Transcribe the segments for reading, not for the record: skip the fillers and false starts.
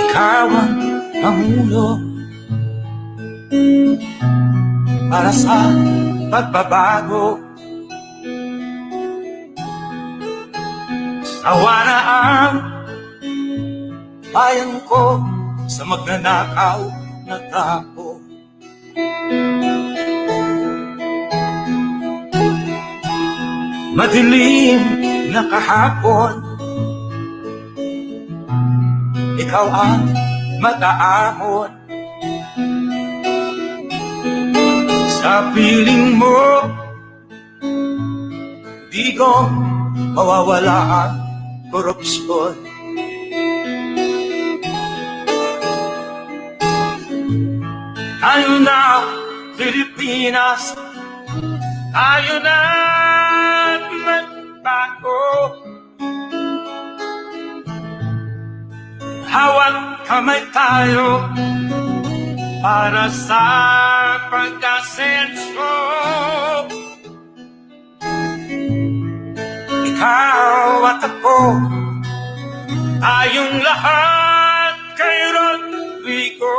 Ikaw ang pangulo para sa pagbabago. Sawa na ang bayan ko sa magnanakaw na tao. Madilim na kahapon, ikaw ang mataahon. Sa piling mo, di ko mawawala ang korupsyon. Tayo na, Pilipinas, tayo na magbago. Hawak kamay tayo para sa pag-asenso. Ikaw at ako, tayong lahat kay Rodrigo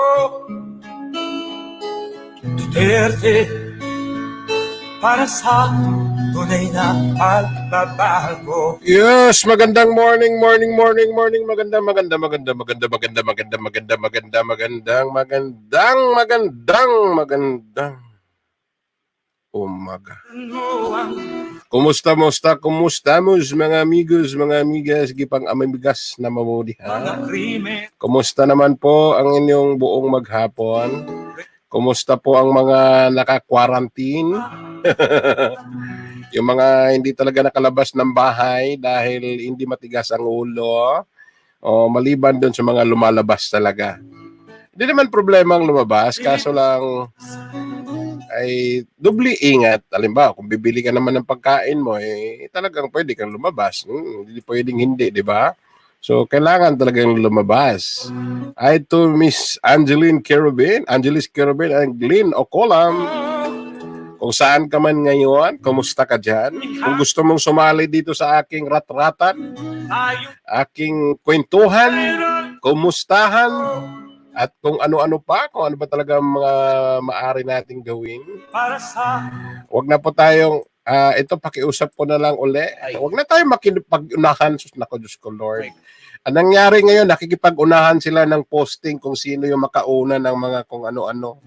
Duterte, para sa tunay na pagbabago. Yes, magandang morning, magandang umaga. Kumusta mga amigos, mga amigas, gipang amamigas na mamudihan. Kumusta naman po ang inyong buong maghapon? Kumusta po ang mga naka-quarantine? Yung mga hindi talaga nakalabas ng bahay dahil hindi matigas ang ulo, o maliban doon sa mga lumalabas talaga. Hindi naman problema ang lumabas, kaso lang ay doble ingat. Halimbawa, kung bibili ka naman ng pagkain mo, talagang pwede kang lumabas. Hindi pwedeng hindi, di ba? So, kailangan talagang lumabas. Ay to Miss Angelis Kerubin and Glenn Ocolam. Kung saan ka man ngayon, kumusta ka dyan? Kung gusto mong sumali dito sa aking rat-ratan, aking kwentuhan, kumustahan, at kung ano-ano pa, kung ano ba talaga mga maaari nating gawin. Huwag na po tayong, ito pakiusap ko na lang uli. Huwag na tayong makipag-unahan. Nako, Diyos ko, Lord. Ang nangyari ngayon, nakikipag-unahan sila ng posting kung sino yung makauna ng mga kung ano-ano.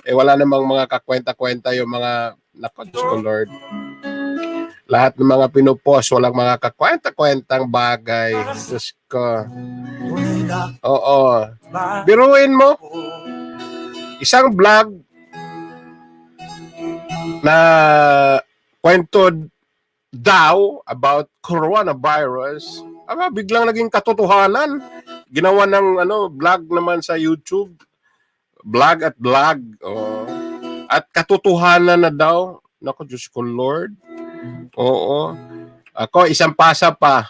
Wala namang mga kakwenta-kwenta yung mga, nako, Diyos ko, Lord. Lahat ng mga pinupost, walang mga kakwenta-kwentang bagay. Diyos ko. Oo. Biruin mo, isang vlog na kwento daw about coronavirus, biglang naging katotohanan. Ginawa ng vlog naman sa YouTube. Vlog. At katotohanan na daw. Naku, Diyos ko, Lord. Oo. Ako, isang pasa pa.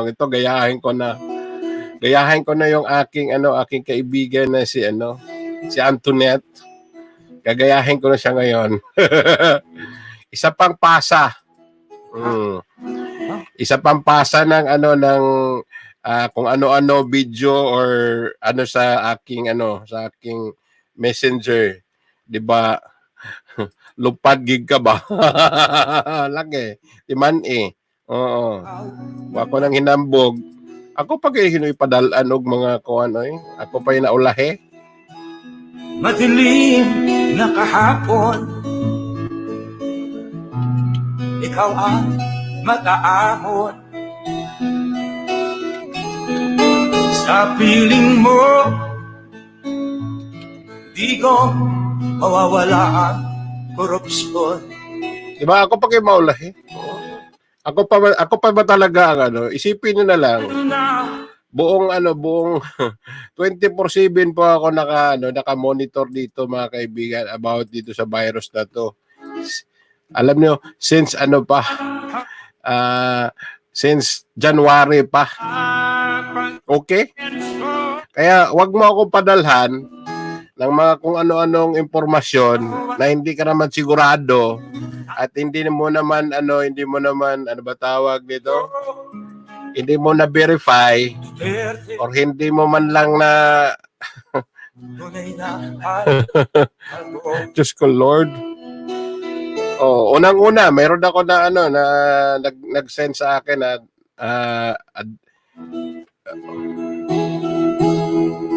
Ito, gayahin ko na yung aking kaibigan na si Antoinette. Gagayahin ko na siya ngayon. Isa pang pasa. Isa pang pasa ng kung ano-ano video or sa aking messenger. 'Di ba? Lupad gig ka ba? Lagi. Timan Oo. Ako nang hinambog. Ako pag hinoy padalan og mga kuan ako pa yung naulahe. Madilim na kahapon, ikaw ang mataahon. Sa piling mo, di ko mawawala ang korupsyon. Diba ako pa kayo maulahe? Ako pa ba talaga ang isipin niyo na lang. Buong 24/7 po ako naka-monitor dito mga kaibigan about dito sa virus na to. Alam niyo, since since January pa. Okay? Kaya wag mo ako padalhan ng mga kung ano-anong impormasyon na hindi ka naman sigurado at hindi mo naman ano ba tawag dito? hindi mo na-verify Duterte, or hindi mo man lang na tunay na pagbabago. Diyos ko Lord. Oh, unang-una, meron ako na ano na nag-send sa akin na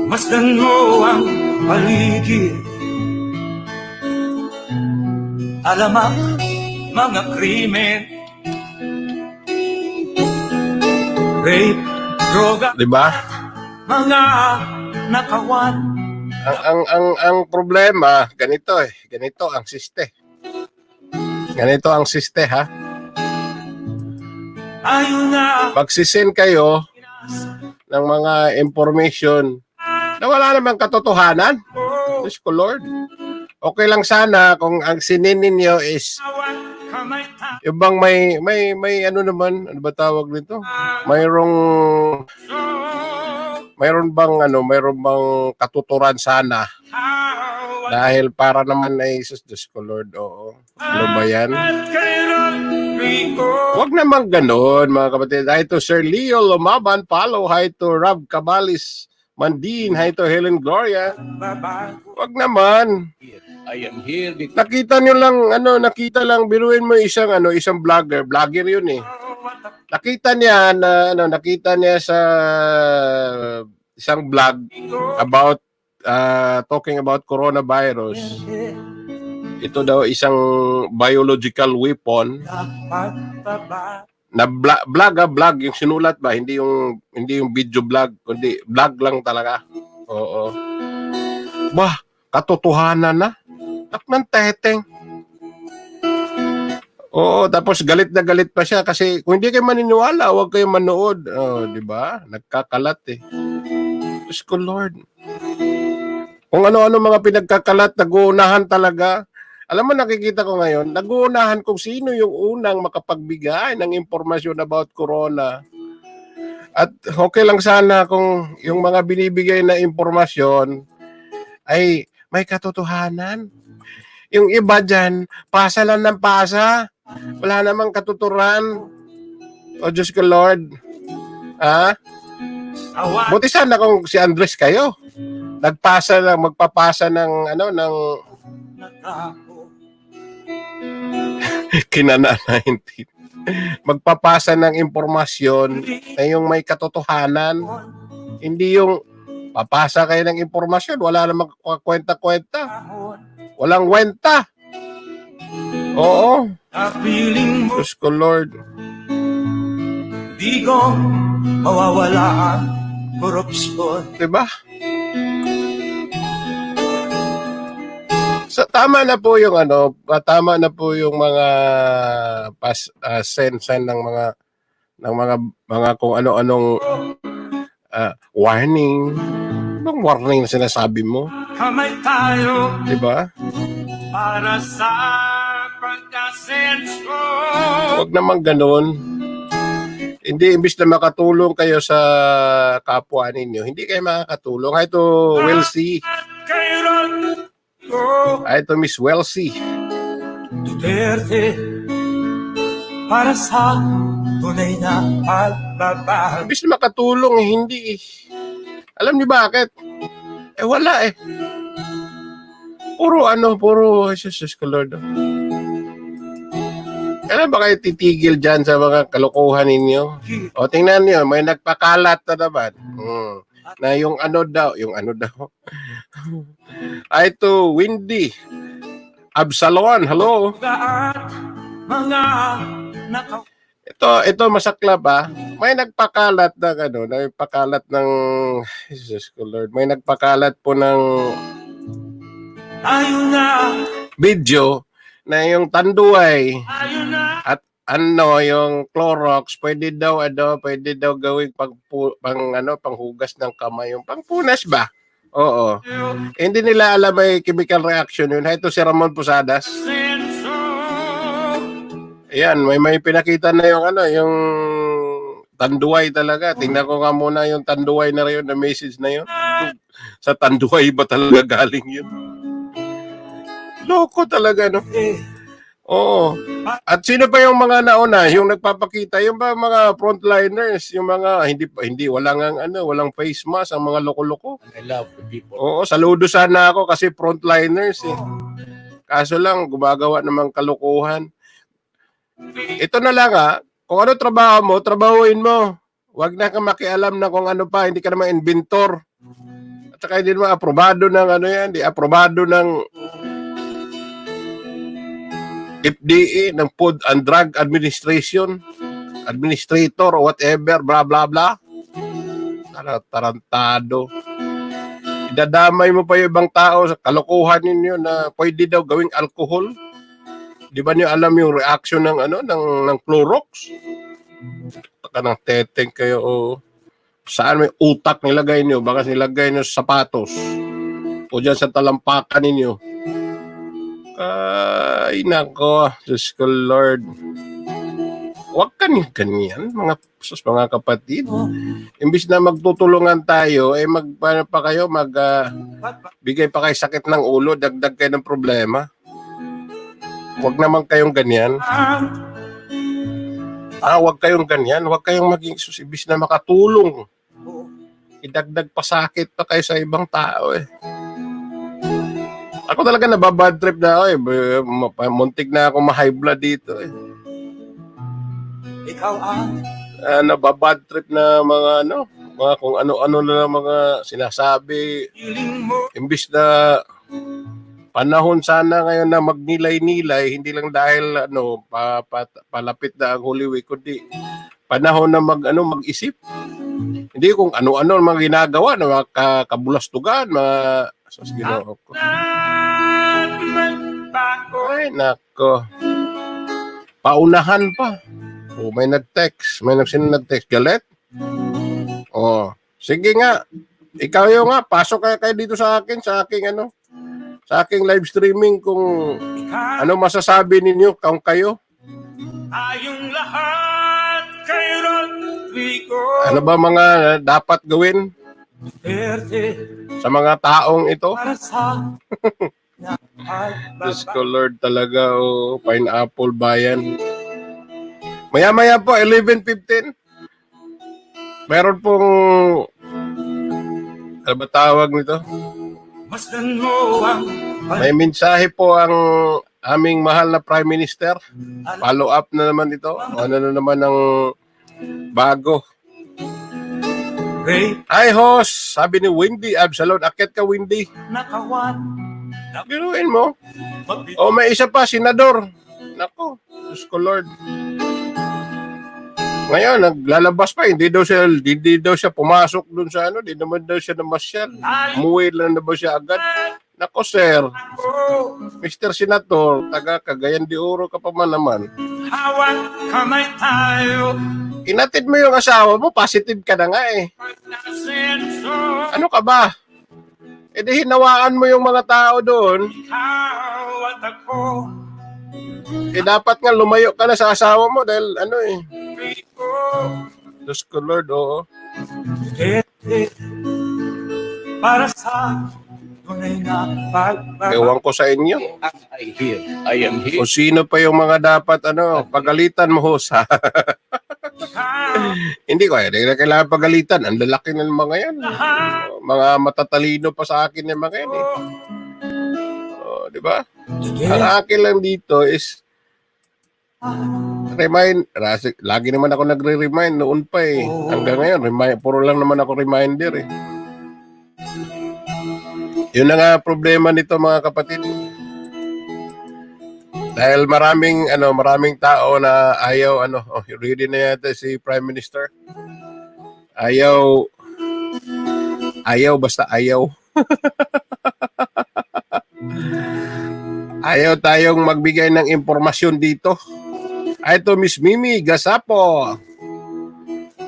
Masdan mo ang paligid, alamak mga krimen, rape, droga, 'di ba? mga nakawan. Ang problema ganito ganito ang siste. Ganito ang siste ha. Tayo na Pagsisend kayo ng mga information na wala namang katotohanan. Diyos ko Lord. Okay lang sana kung ang sinin ninyo is kamay yung bang may ano naman, ano ba tawag nito? Mayroon bang katuturan sana dahil para naman ay Diyos ko Lord. Oo. Ano ba yan? Huwag naman ganun, mga kapatid. Hi to Sir Leo Lumaban, follow. Hi to Rob Cabalis Mandin. Hi to Helen Gloria. Huwag naman. I am here because Nakita lang, biruin mo isang vlogger yun eh. Nakita niya sa isang vlog about talking about coronavirus. Ito daw isang biological weapon na vlog yung sinulat ba, hindi yung video vlog, kundi vlog lang talaga. Oo. Bah, katotohanan na. Taknan teteng. Oo, tapos galit na galit pa siya kasi kung hindi kayo maniniwala, huwag kayo manood. Oh, di ba? Nagkakalat eh. Diyos ko Lord. Kung ano-ano mga pinagkakalat, nag-uunahan talaga. Alam mo, nakikita ko ngayon, nag-uunahan kung sino yung unang makapagbigay ng impormasyon about corona. At okay lang sana kung yung mga binibigay na impormasyon ay may katotohanan. Yung iba dyan, pasa lang ng pasa. Wala namang katuturan. O Diyos ko Lord. Ha? Buti sana kung si Andres kayo. Magpapasa ng kinana 19. Magpapasa ng impormasyon na yung may katotohanan. Hindi yung papasa kayo ng impormasyon, wala namang kwenta-kwenta. Walang kwenta. Oo. Diyos ko Lord. Di ko mawawala ang korupsyon. Diba? So, tama na po yung mga send ng mga kung ano-anong warning. Anong warning na sinasabi mo? Kamay tayo Diba? para sa pagkasenso. Huwag naman ganun. Hindi, imbis na makatulong kayo sa kapwa ninyo, hindi kayo makakatulong. Hi to Welsie. Hi to Miss Welsie. Duterte para sa tunay na pagbabago. Imbis na makatulong, hindi eh. Alam niyo bakit? Wala eh. Puro Jesus ko Lord. Kailan ba kayo titigil dyan sa mga kalokohan ninyo? O tingnan niyo, may nagpakalat na naman. Na yung ano daw. Ay to Windy. Absalon, hello. Mga Ito masaklap ah. May nagpakalat ng Jesus ko Lord. May nagpakalat po ng tayo na video na yung tanduay tayo na at yung Clorox pwede daw gawing panghugas ng kamay, yung pangpunas ba? Oo. Hindi nila alam may chemical reaction yun. Ito si Ramon Posadas. senso. Ayan, may pinakita na yung tanduay talaga. Tingnan ko nga muna yung tanduay na rin, na message na yun. Sa tanduay ba talaga galing yun? Loko talaga, no? Oo. At sino pa yung mga nauna, yung nagpapakita, yung ba mga frontliners, yung mga hindi walang face mask ang mga loko-loko. I love the people. Oo, saludo sana ako kasi frontliners eh. Kaso lang gumagawa ng mga kalokohan. Ito na lang kung ano trabaho mo, trabahuin mo. Huwag na kang makialam na kung ano pa, hindi ka naman inventor. At saka hindi naman aprobado ng di aprobado ng FDA, ng Food and Drug Administration, administrator or whatever, blah blah blah. Tarantado. Idadamay mo pa yung ibang tao sa kalokohan ninyo na pwede daw gawing alcohol. Di ba niyo alam yung reaction ng ng Clorox? Taka ng teteng kayo saan may utak nilagay niyo? Baka nilagay niyo sa sapatos o diyan sa talampakan ninyo. Ay, nako. Diyos ko, Lord. Huwag ganyan, mga kapatid. Imbis na magtutulungan tayo, bigay pa kayo sakit ng ulo, dagdag kayo ng problema. Huwag naman kayong ganyan. Huwag kayong ganyan. Huwag kayong maging imbis na makatulong. Idagdag pa sakit pa kayo sa ibang tao Ako talaga nababad trip na muntik na ako ma-high blood dito Ikaw ang nababad trip na mga kung ano-ano na mga sinasabi. piling mo. Imbis na panahon sana ngayon na magnilay-nilay, hindi lang dahil palapit na ang Holy Week, kundi panahon na mag-isip. Hindi kung ano-ano mga ginagawa na mga kabulastugan, mga Ginoo ko. Ay, nako. Paunahan pa. May nag-text. Sino nag-text? Galet? Sige nga. Ikaw yung pasok kayo dito sa akin, sa aking live streaming kung ano masasabi ninyo kung kayo. Tayong lahat kay Rodrigo. Ano ba mga dapat gawin sa mga taong ito? Para sa Diyos ko, Lord, talaga, Pineapple Bayan. Maya-maya po, 11:15. Meron pong, ano ba tawag nito? Masdan mo ang May mensahe po ang aming mahal na Prime Minister. Follow up na naman ito. Ano na naman ang bago. rape Hi, host. Sabi ni Wendy Absalon. Akit ka, Wendy. nakawan. Biruin mo. May isa pa, senador. Nako, Diyos ko, Lord. Ngayon, naglalabas pa. Hindi daw siya pumasok dun sa hindi naman daw siya namasyal. Umuwi lang na ba siya agad? Nako, sir. Mr. Senator, taga Cagayan de Oro ka pa man naman. Hawak kamay tayo. Inatid mo yung asawa mo, positive ka na nga Pagnasenso. Ano ka ba? Di hinawaan mo yung mga tao doon. Ikaw at ako. Dapat nga lumayo ka na sa asawa mo dahil Rico. Diyos ko, Lord, oo. Para sa tunay na Ewan ko sa inyo. I am here. O sino pa yung mga dapat, pagalitan mo, host, ha? Hindi na kailangan pagalitan. Ang lalaki ng mga yan. Mga matatalino pa sa akin yung mga yan, di ba? Ang akin lang dito is lagi naman ako nagre-remind noon pa hanggang ngayon puro lang naman ako reminder yun na nga problema nito, mga kapatid, dahil maraming tao na ayaw ready na yata si Prime Minister, ayaw basta ayaw. Ayaw tayong magbigay ng impormasyon dito. Ito, Miss Mimi Gasapo.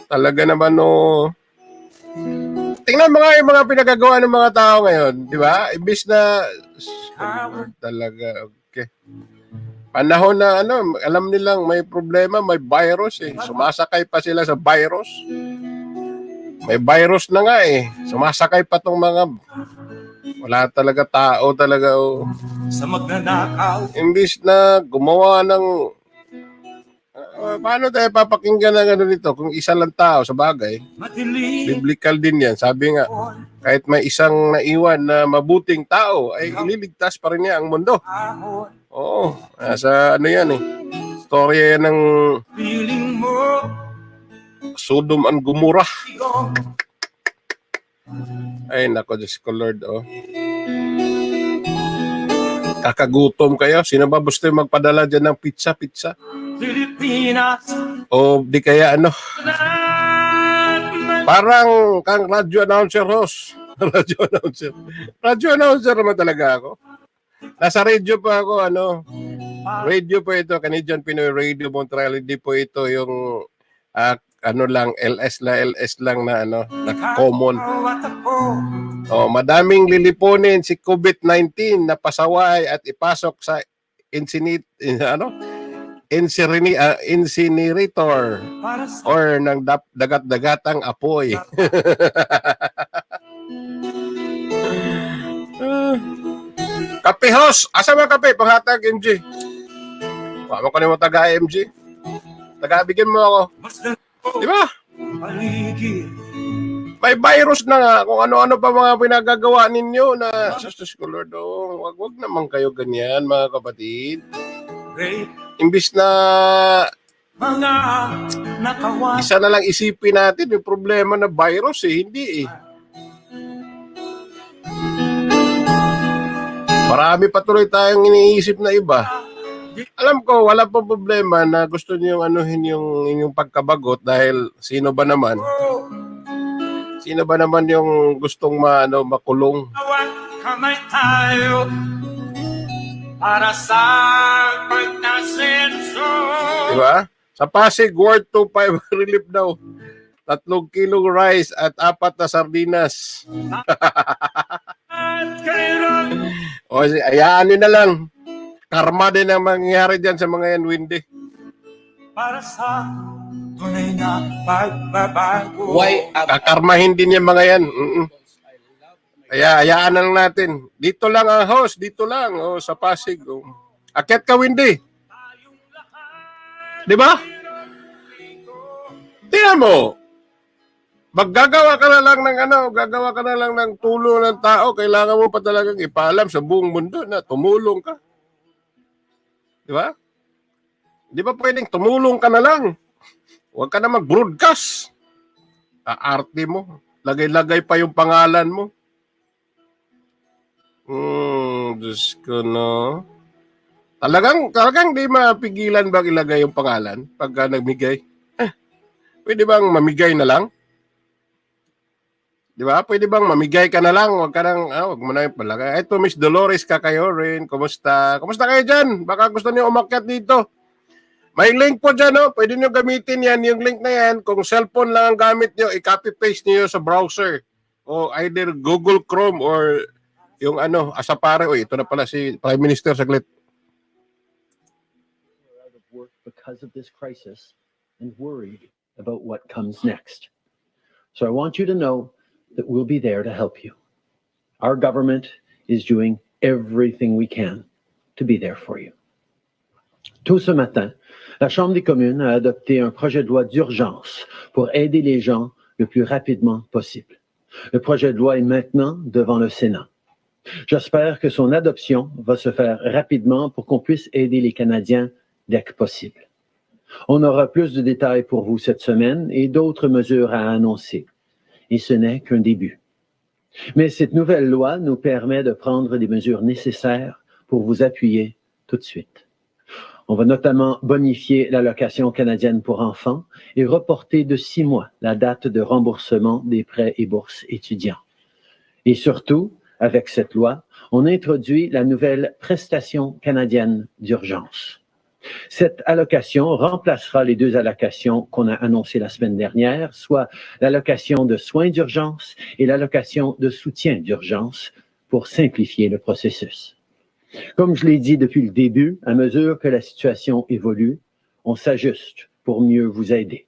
Talaga naman, tingnan yung mga pinagagawa ng mga tao ngayon, di ba? Imbis na, talaga, okay. Panahon na, alam nilang may problema, may virus Sumasakay pa sila sa virus. May virus na nga Sumasakay pa tong mga Wala talaga tao talaga. Oh. sa magnanakaw. Imbis na gumawa ng paano tayo papakinggan ng ano nito kung isa lang tao sa bagay? Madilim Biblical din yan. Sabi nga, kahit may isang naiwan na mabuting tao, ay ililigtas pa rin niya ang mundo. ahon, Oo, nasa ano yan eh. Storya yan ng piling mo, Sodom and Gomorrah. igong Ay, nako, Diyos ko, Lord, oh. Kakagutom kayo. Sino ba gusto yung magpadala dyan ng pizza? Pilipinas. O di kaya ano, parang kang radio announcer host. Radio announcer naman talaga ako. Nasa radio pa ako, ano. Radio po ito, Canadian Pinoy Radio Montreal. Hindi po ito yung ano lang, LS lang na ano, na common. Madaming lilipunin si COVID-19 na pasaway at ipasok sa incinerator or ng dagat-dagatang apoy. Kape host! Asa ba kape? Panghatag MG. Wala mo kanimo taga MG. Taga-bigyan mo ako. Di ba? May virus na nga kung ano-ano pa mga pinagagawa ninyo na Diyos ko Lord, wag naman kayo ganyan mga kapatid. Imbis na mga nakawan. Isa na lang isipin natin yung problema na virus hindi eh. Marami pa tuloy tayong iniisip na iba. Alam ko, wala pa problema na gusto niyo anuhin yung inyong pagkabagot dahil sino ba naman yung gustong makulong? Kamay tayo para sa pagnasenso. Diba? Sa Pasig, Ward 2-5 relief daw. 3 kilong rice at 4 na sardinas. At kailan O, ayaan nyo na lang. Karma din ang mangyayari dyan sa mga yan, Windy. para sa tunay na pagbabago. Why Kakarmahin din yung mga yan. Kaya hayaan na lang natin. Dito lang ang host, dito lang. Sa Pasig. Akyat ka, Windy. Di ba? Tingnan mo. Maggagawa ka na lang ng tulong ng tao. Kailangan mo pa talagang ipaalam sa buong mundo na tumulong ka. Di ba? Di ba pwedeng tumulong ka na lang? Huwag ka na mag-broadcast. Aarte mo. Lagay-lagay pa yung pangalan mo. Diyos ko, no. Talagang di mapigilan bang ilagay yung pangalan pagka nagmigay? Pwede bang mamigay na lang? Di ba? Pwede bang mamigay ka na lang? Huwag mo na yung palagay. Ito, Miss Dolores Kakayorin. Kumusta? Kumusta kayo dyan? Baka gusto niyo umakyat dito. May link po dyan, no? Pwede niyo gamitin yan. Yung link na yan, kung cellphone lang ang gamit niyo, i-copy-paste niyo sa browser. O either Google Chrome or yung Asapare. Ito na pala si Prime Minister saglit. Out of work because of this crisis and worried about what comes next. So I want you to know that we'll be there to help you. Our government is doing everything we can to be there for you. Tôt ce matin, la Chambre des communes a adopté un projet de loi d'urgence pour aider les gens le plus rapidement possible. Le projet de loi est maintenant devant le Sénat. J'espère que son adoption va se faire rapidement pour qu'on puisse aider les Canadiens dès que possible. On aura plus de détails pour vous cette semaine et d'autres mesures à annoncer. Et ce n'est qu'un début. Mais cette nouvelle loi nous permet de prendre des mesures nécessaires pour vous appuyer tout de suite. On va notamment bonifier l'allocation canadienne pour enfants et reporter de 6 mois la date de remboursement des prêts et bourses étudiants. Et surtout, avec cette loi, on introduit la nouvelle prestation canadienne d'urgence. Cette allocation remplacera les 2 allocations qu'on a annoncées la semaine dernière, soit l'allocation de soins d'urgence et l'allocation de soutien d'urgence pour simplifier le processus. Comme je l'ai dit depuis le début, à mesure que la situation évolue, on s'ajuste pour mieux vous aider.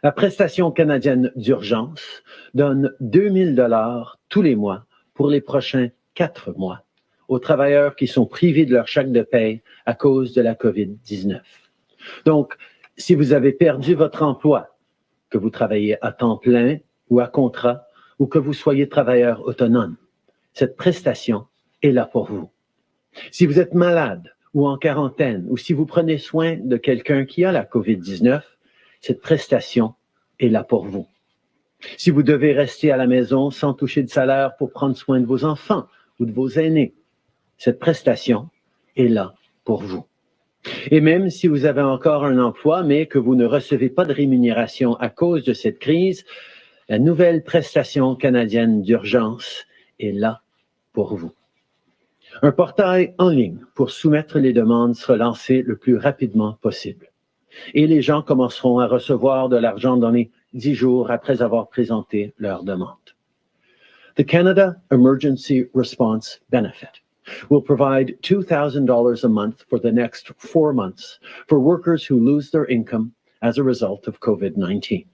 La prestation canadienne d'urgence donne 2 000 $ tous les mois pour les prochains 4 mois aux travailleurs qui sont privés de leur chèque de paye à cause de la COVID-19. Donc, si vous avez perdu votre emploi, que vous travaillez à temps plein ou à contrat, ou que vous soyez travailleur autonome, cette prestation est là pour vous. Si vous êtes malade ou en quarantaine, ou si vous prenez soin de quelqu'un qui a la COVID-19, cette prestation est là pour vous. Si vous devez rester à la maison sans toucher de salaire pour prendre soin de vos enfants ou de vos aînés, cette prestation est là pour vous. Et même si vous avez encore un emploi, mais que vous ne recevez pas de rémunération à cause de cette crise, la nouvelle prestation canadienne d'urgence est là pour vous. Un portail en ligne pour soumettre les demandes sera lancé le plus rapidement possible. Et les gens commenceront à recevoir de l'argent dans les 10 jours après avoir présenté leur demande. The Canada Emergency Response Benefit will provide $2,000 a month for the next 4 months for workers who lose their income as a result of COVID-19.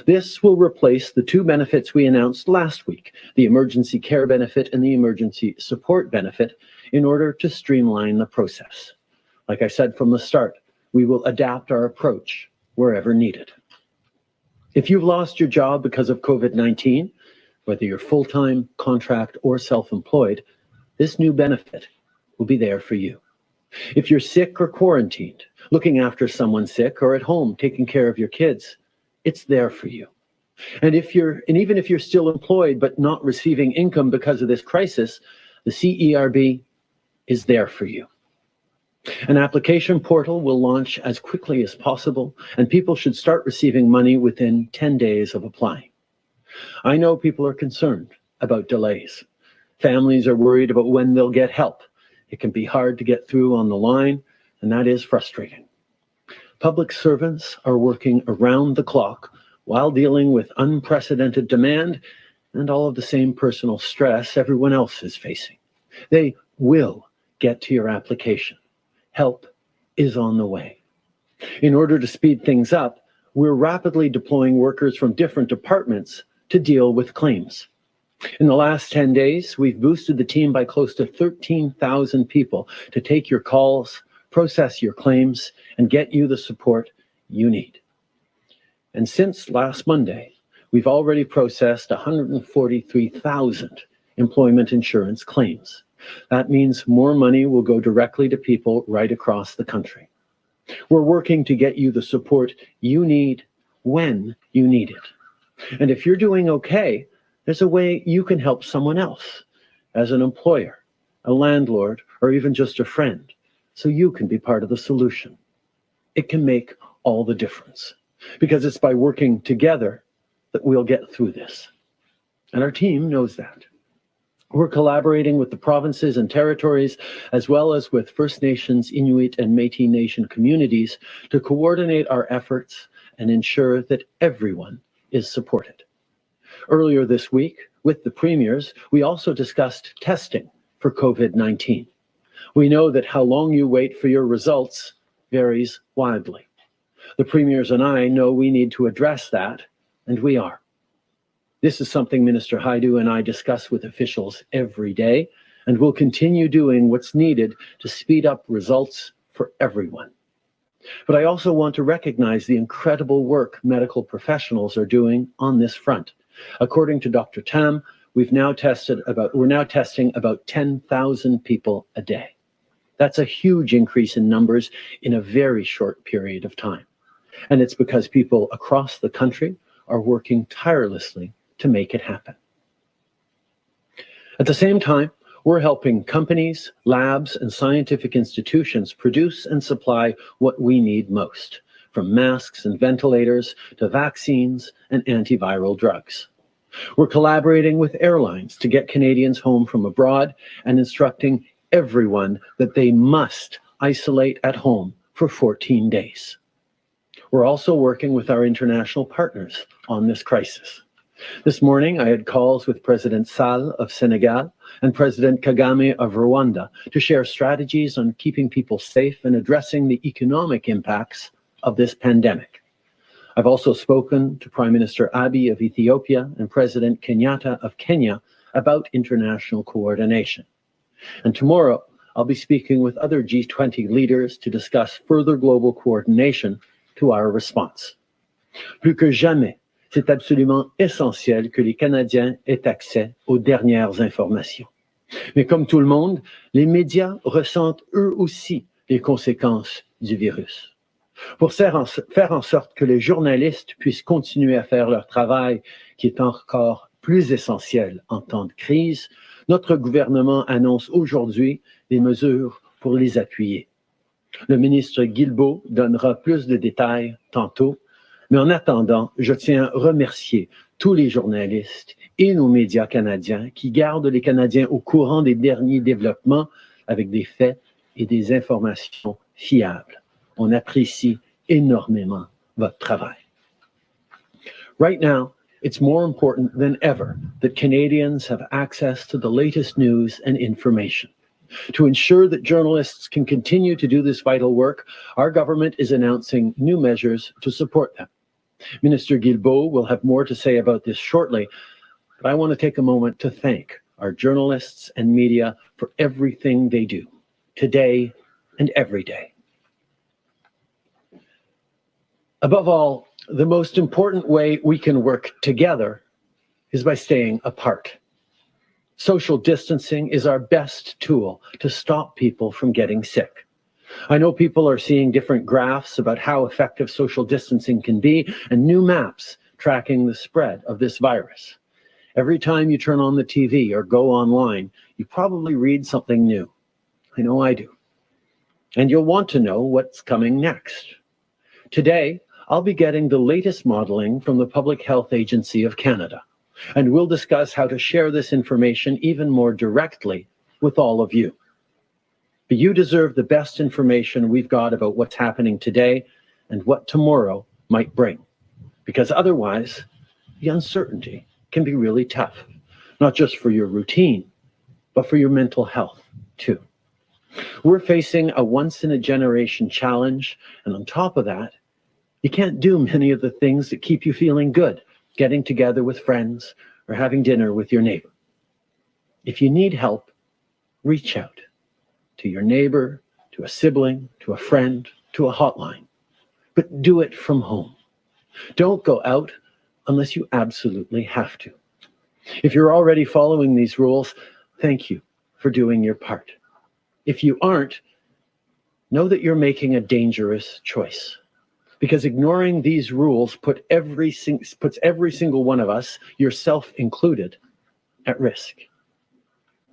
This will replace the 2 benefits we announced last week, the Emergency Care Benefit and the Emergency Support Benefit, in order to streamline the process. Like I said from the start, we will adapt our approach wherever needed. If you've lost your job because of COVID-19, whether you're full-time, contract, or self-employed, this new benefit will be there for you. If you're sick or quarantined, looking after someone sick, or at home taking care of your kids, it's there for you. And even if you're still employed but not receiving income because of this crisis, the CERB is there for you. An application portal will launch as quickly as possible, and people should start receiving money within 10 days of applying. I know people are concerned about delays. Families are worried about when they'll get help. It can be hard to get through on the line, and that is frustrating. Public servants are working around the clock while dealing with unprecedented demand and all of the same personal stress everyone else is facing. They will get to your application. Help is on the way. In order to speed things up, we're rapidly deploying workers from different departments to deal with claims. In the last 10 days, we've boosted the team by close to 13,000 people to take your calls, process your claims, and get you the support you need. And since last Monday, we've already processed 143,000 employment insurance claims. That means more money will go directly to people right across the country. We're working to get you the support you need when you need it. And if you're doing okay, there's a way you can help someone else as an employer, a landlord, or even just a friend, so you can be part of the solution. It can make all the difference, because it's by working together that we'll get through this. And our team knows that. We're collaborating with the provinces and territories, as well as with First Nations, Inuit, and Métis Nation communities to coordinate our efforts and ensure that everyone is supported. Earlier this week, with the premiers, we also discussed testing for COVID-19. We know that how long you wait for your results varies widely. The premiers and I know we need to address that, and we are. This is something Minister Hajdu and I discuss with officials every day, and we'll continue doing what's needed to speed up results for everyone. But I also want to recognize the incredible work medical professionals are doing on this front. According to Dr. Tam, we're now testing about 10,000 people a day. That's a huge increase in numbers in a very short period of time. And it's because people across the country are working tirelessly to make it happen. At the same time, we're helping companies, labs, and scientific institutions produce and supply what we need most, from masks and ventilators to vaccines and antiviral drugs. We're collaborating with airlines to get Canadians home from abroad and instructing everyone that they must isolate at home for 14 days. We're also working with our international partners on this crisis. This morning, I had calls with President Sall of Senegal and President Kagame of Rwanda to share strategies on keeping people safe and addressing the economic impacts of this pandemic. I've also spoken to Prime Minister Abiy of Ethiopia and President Kenyatta of Kenya about international coordination. And tomorrow, I'll be speaking with other G20 leaders to discuss further global coordination to our response. Plus que jamais, c'est absolument essentiel que les Canadiens aient accès aux dernières informations. Mais comme tout le monde, les médias ressentent eux aussi les conséquences du virus. Pour faire en sorte que les journalistes puissent continuer à faire leur travail, qui est encore plus essentiel en temps de crise, notre gouvernement annonce aujourd'hui des mesures pour les appuyer. Le ministre Guilbeault donnera plus de détails tantôt, mais en attendant, je tiens à remercier tous les journalistes et nos médias canadiens qui gardent les Canadiens au courant des derniers développements avec des faits et des informations fiables. On apprécie énormément votre travail. Right now, it's more important than ever that Canadians have access to the latest news and information. To ensure that journalists can continue to do this vital work, our government is announcing new measures to support them. Minister Guilbeault will have more to say about this shortly, but I want to take a moment to thank our journalists and media for everything they do, today and every day. Above all, the most important way we can work together is by staying apart. Social distancing is our best tool to stop people from getting sick. I know people are seeing different graphs about how effective social distancing can be and new maps tracking the spread of this virus. Every time you turn on the TV or go online, you probably read something new. I know I do. And you'll want to know what's coming next. Today, I'll be getting the latest modeling from the Public Health Agency of Canada, and we'll discuss how to share this information even more directly with all of you. But you deserve the best information we've got about what's happening today and what tomorrow might bring, because otherwise, the uncertainty can be really tough, not just for your routine, but for your mental health too. We're facing a once-in-a-generation challenge, and on top of that, you can't do many of the things that keep you feeling good, getting together with friends or having dinner with your neighbor. If you need help, reach out to your neighbor, to a sibling, to a friend, to a hotline. But do it from home. Don't go out unless you absolutely have to. If you're already following these rules, thank you for doing your part. If you aren't, know that you're making a dangerous choice, because ignoring these rules puts every single one of us, yourself included, at risk.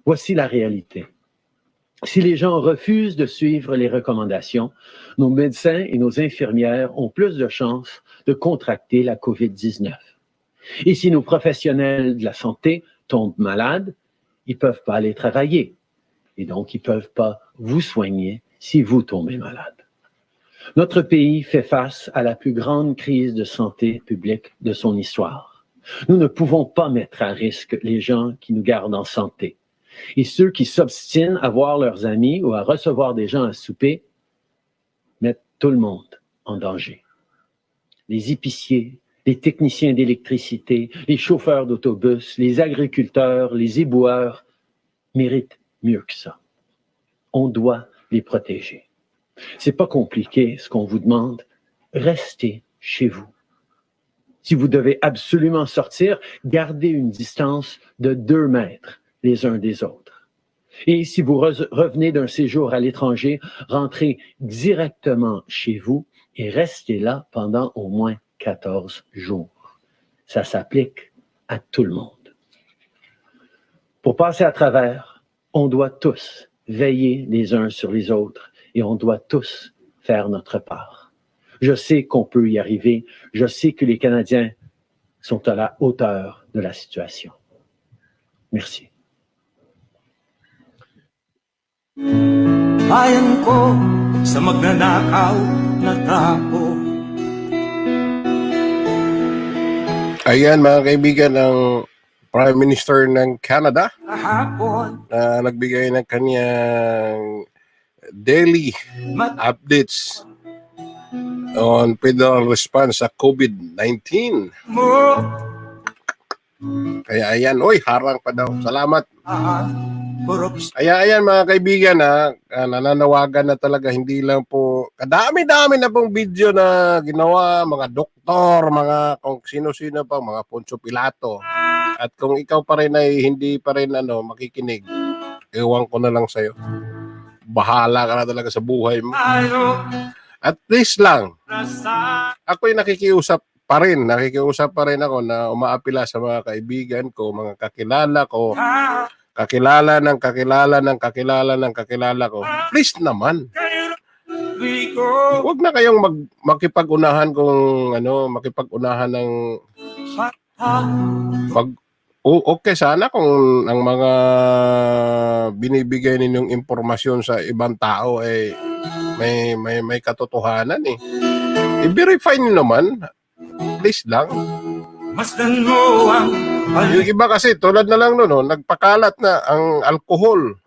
Voici la réalité. Si les gens refusent de suivre les recommandations, nos médecins et nos infirmières ont plus de chances de contracter la COVID-19. Et si nos professionnels de la santé tombent malades, ils ne peuvent pas aller travailler. Et donc, ils ne peuvent pas vous soigner si vous tombez malade. Notre pays fait face à la plus grande crise de santé publique de son histoire. Nous ne pouvons pas mettre à risque les gens qui nous gardent en santé. Et ceux qui s'obstinent à voir leurs amis ou à recevoir des gens à souper mettent tout le monde en danger. Les épiciers, les techniciens d'électricité, les chauffeurs d'autobus, les agriculteurs, les éboueurs méritent mieux que ça. On doit les protéger. C'est pas compliqué ce qu'on vous demande. Restez chez vous. Si vous devez absolument sortir, gardez une distance de 2 mètres les uns des autres. Et si vous revenez d'un séjour à l'étranger, rentrez directement chez vous et restez là pendant au moins 14 jours. Ça s'applique à tout le monde. Pour passer à travers, on doit tous veiller les uns sur les autres et on doit tous faire notre part. Je sais qu'on peut y arriver. Je sais que les Canadiens sont à la hauteur de la situation. Merci. Bayan ko sa magnanakaw na tao. Ayan mga kaibigan, ang Prime Minister ng Canada Kahapon na nagbigay ng kanyang daily updates on federal response sa COVID-19. mo Kaya ayan, oy, harang pa daw. Salamat. Korupsyon Kaya ayan mga kaibigan nananawagan na talaga, hindi lang po, kadami-dami na pong video na ginawa, mga doktor, mga kung sino-sino pa, mga Poncio Pilato. At kung ikaw pa rin ay hindi pa rin makikinig, ewan ko na lang sa'yo. Bahala ka na talaga sa buhay mo. tayo At least lang, nasa ako'y nakikiusap pa rin ako na umaapila sa mga kaibigan ko, mga kakilala ko, kakilala ng kakilala ko. Please naman, Rico huwag na kayong makipag-unahan makipag-unahan ng okay sana kung ang mga binibigay ninyong impormasyon sa ibang tao ay may katotohanan eh. I-verify niyo naman. Please lang. masdan mo ang Yung iba kasi tulad na lang nagpakalat na ang alcohol.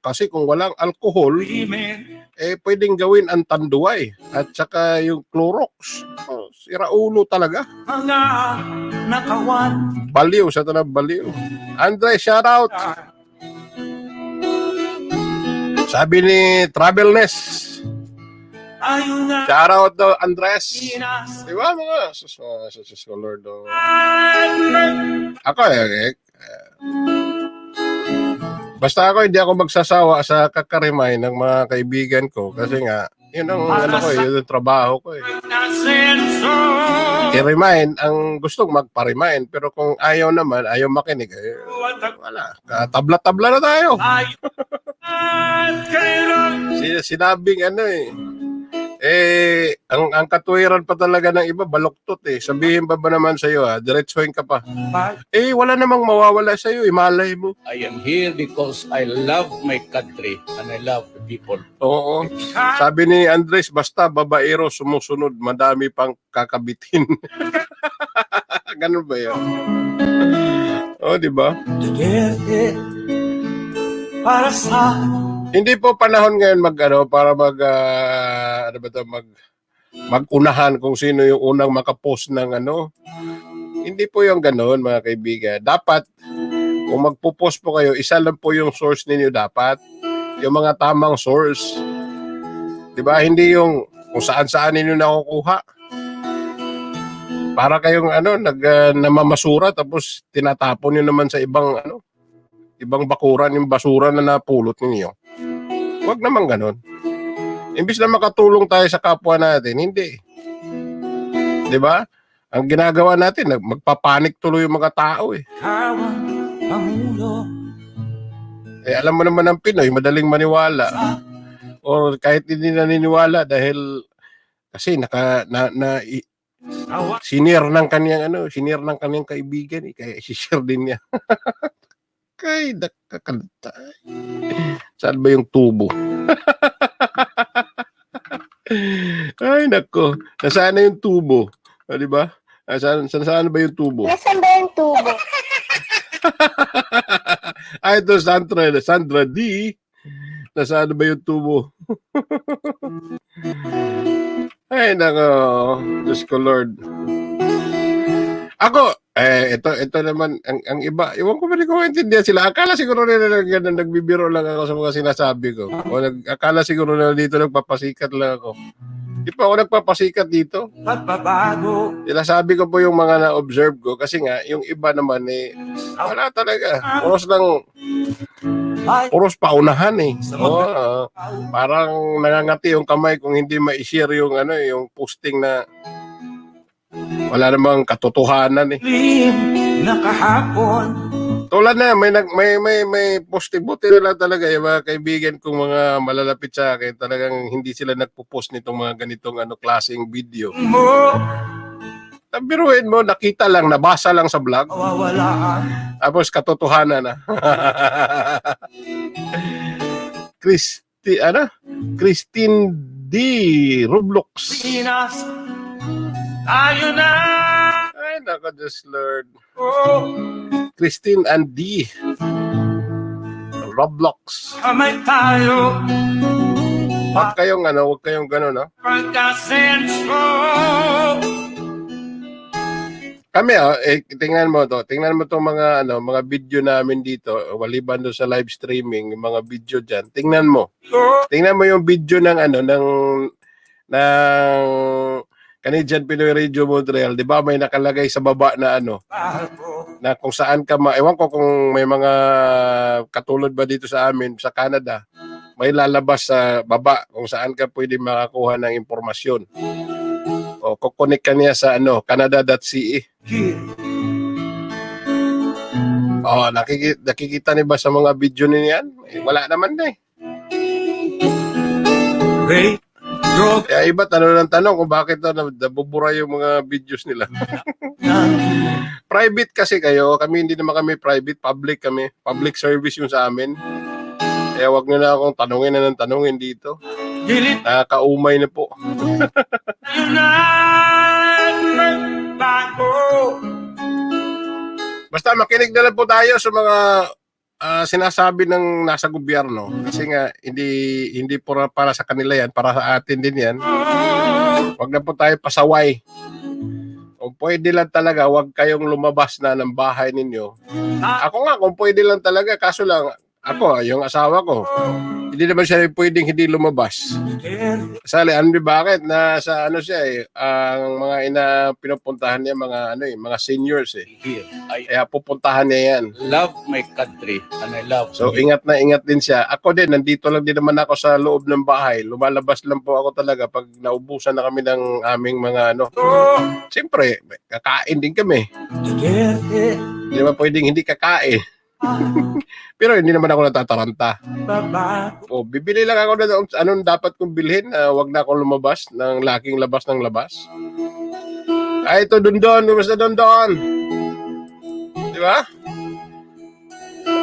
Kasi kung walang alcohol, pag-ibig pwedeng gawin ang tanduay at saka yung Clorox. Sira ulo talaga. mga nakawan Baliw sa tanang baliw. Andre, shout out. Sabi ni Travelness. tayo na Shout out daw Andres. inas Di ba mga sus ko Lord. Ako basta ako hindi ako magsasawa sa kakarimay ng mga kaibigan ko kasi nga yun ang yun ang trabaho ko eh. nasenso I-remind ang gustong magpa-remind pero kung ayaw naman, ayaw makinig wala. Tabla-tabla na tayo. tayo at kailan Sinabing ang katuwiran pa talaga ng iba, baluktot eh. Sabihin ba naman sa'yo diretsuhin ka pa. Wala namang mawawala sa'yo, malay mo. I am here because I love my country and I love the people. Oo. Sabi ni Andres, basta babaero sumusunod, madami pang kakabitin. Ganun ba yun? Di ba? together para sa Hindi po panahon ngayon para mag-unahan kung sino yung unang makapost ng Hindi po yung ganoon mga kaibigan. Dapat kung magpo-post po kayo, isa lang po yung source ninyo dapat. Yung mga tamang source. 'Di ba? Hindi yung kung saan-saan ninyo nakukuha. Para kayong namamasura tapos tinatapon niyo naman sa ibang bakuran yung basura na napulot ninyo. Huwag naman ganon. Imbis na makatulong tayo sa kapwa natin, hindi. Di ba? Ang ginagawa natin, magpapanik tuloy yung mga tao eh. kawan pangulo Alam mo naman ang Pinoy, madaling maniwala. O kahit hindi naniniwala dahil kasi sinir ng kaniyang kaibigan eh, kaya i-share din niya. Kay nakakalita. Saan ba yung tubo? Ay, nako. Nasaan na yung tubo? Di ba? Saan ba yung tubo? Nasaan ba yung tubo? Ay, ito, Sandra D. Nasaan ba yung tubo? Ay, nako. Diyos ko, Lord. Ako, ito naman, ang iba, iwan ko ba rin ko maintindihan sila. Akala siguro nila nagbibiro lang ako sa mga sinasabi ko. O akala siguro na dito nagpapasikat lang ako. Di pa ako nagpapasikat dito. pagbabago Sinasabi ko po yung mga na-observe ko kasi nga, yung iba naman wala talaga. Puros paunahan eh. Parang nangangati yung kamay kung hindi ma-share yung yung posting na wala namang katotohanan eh. lim na kahapon Tulad na may poste-buti nila talaga yung mga kaibigan kong mga malalapit sa akin, talagang hindi sila nagpo-post nitong mga ganitong klaseng video. mo Biruin mo, nakita lang, nabasa lang sa vlog, mawawalaan tapos katotohanan na. Christine D. Roblox. Pinas tayo na Ay, nako, Diyos Lord. oh, Christine and D. Roblox. kamay tayo Huwag kayong gano'n, no? pagkasenso Kami tingnan mo to. Tingnan mo tong mga mga video namin dito, waliban doon sa live streaming, yung mga video diyan. Tingnan mo. Tingnan mo yung video ng ng Canadian Pinoy Radio Montreal, 'di ba? May nakalagay sa baba na na kung saan ka ewan ko kung may mga katulad ba dito sa amin sa Canada. May lalabas sa baba kung saan ka pwede makakuha ng impormasyon. O kukonek ka niya sa canada.ca. Oh, nakikita ni ba sa mga video niyan? Wala naman na eh. Kaya iba tanong kung bakit nabubura yung mga videos nila. Private kasi kayo, kami hindi naman kami private, public kami. Public service yung sa amin. Kaya wag nyo na akong tanungin dito. Nakakaumay na po. Basta makinig na lang po tayo sa mga sinasabi ng nasa gobyerno kasi nga hindi para sa kanila yan, para sa atin din yan. Wag na po tayo pasaway. Kung pwede lang talaga, wag kayong lumabas na ng bahay ninyo. Ako nga, kung pwede lang talaga, kaso lang ako, yung asawa ko, hindi naman siya pwedeng hindi lumabas. Sali, bakit? Nasa siya ang mga pinupuntahan niya, mga seniors Here, I Kaya pupuntahan niya yan. love my country and I love So, you. ingat na ingat din siya. Ako din, nandito lang din naman ako sa loob ng bahay. Lumalabas lang po ako talaga pag naubusan na kami ng aming mga Siyempre, kakain din kami. Hindi naman pwedeng hindi kakain. Pero hindi naman ako natataranta. O, bibili lang ako na anong dapat kong bilhin. Wag na akong lumabas ng laking labas ng labas. Ay, ito, Dondon. Kumusta, Dondon? Di ba?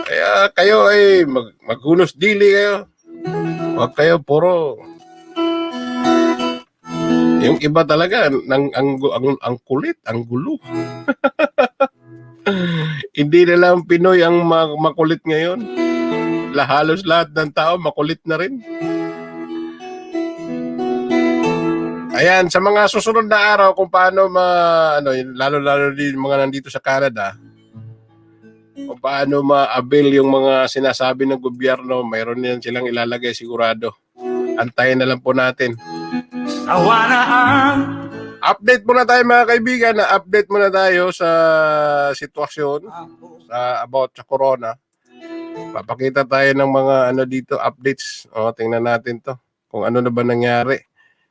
Kaya kayo ay maghunos dili kayo. Wag kayo puro. Yung iba talaga, ang kulit, ang gulo. Hindi na lang Pinoy ang makulit ngayon. Halos lahat ng tao makulit na rin. Ayan, sa mga susunod na araw kung paano lalo din mga nandito sa Canada, kung paano ma-avail yung mga sinasabi ng gobyerno, mayroon yan silang ilalagay sigurado. Antayin na lang po natin. Update muna tayo mga kaibigan, update muna tayo sa sitwasyon about sa corona. Papakita tayo ng mga dito, updates. Tingnan natin to. Kung ano na ba nangyari.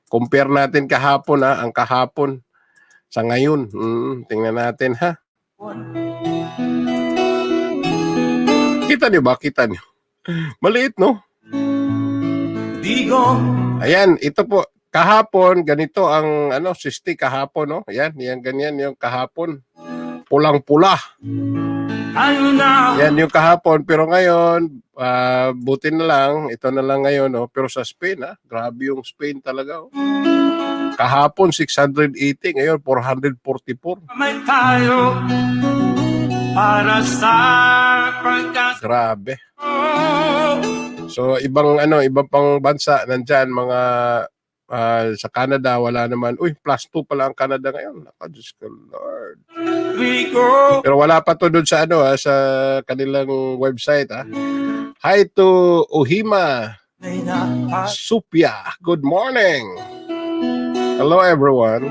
Compare natin kahapon ang kahapon sa ngayon. Tingnan natin ha. Kita niyo ba? Kita niyo. Maliit no? Ayan, ito po. Kahapon, ganito ang sisti kahapon, no? Ayan, ganyan yung kahapon. Pulang-pula. Yan yung kahapon, pero ngayon, buti na lang, ito na lang ngayon, no? Pero sa Spain, grabe yung Spain talaga, oh. Kahapon, 680, ngayon, 444. Grabe. So, ibang pang bansa, nandyan, mga sa Canada, wala naman. Uy, +2 pala ang Canada ngayon. Diyos ko, Lord. Pero wala pa to doon sa sa kanilang website. Hi to Ohima Supia. Good morning. Hello, everyone.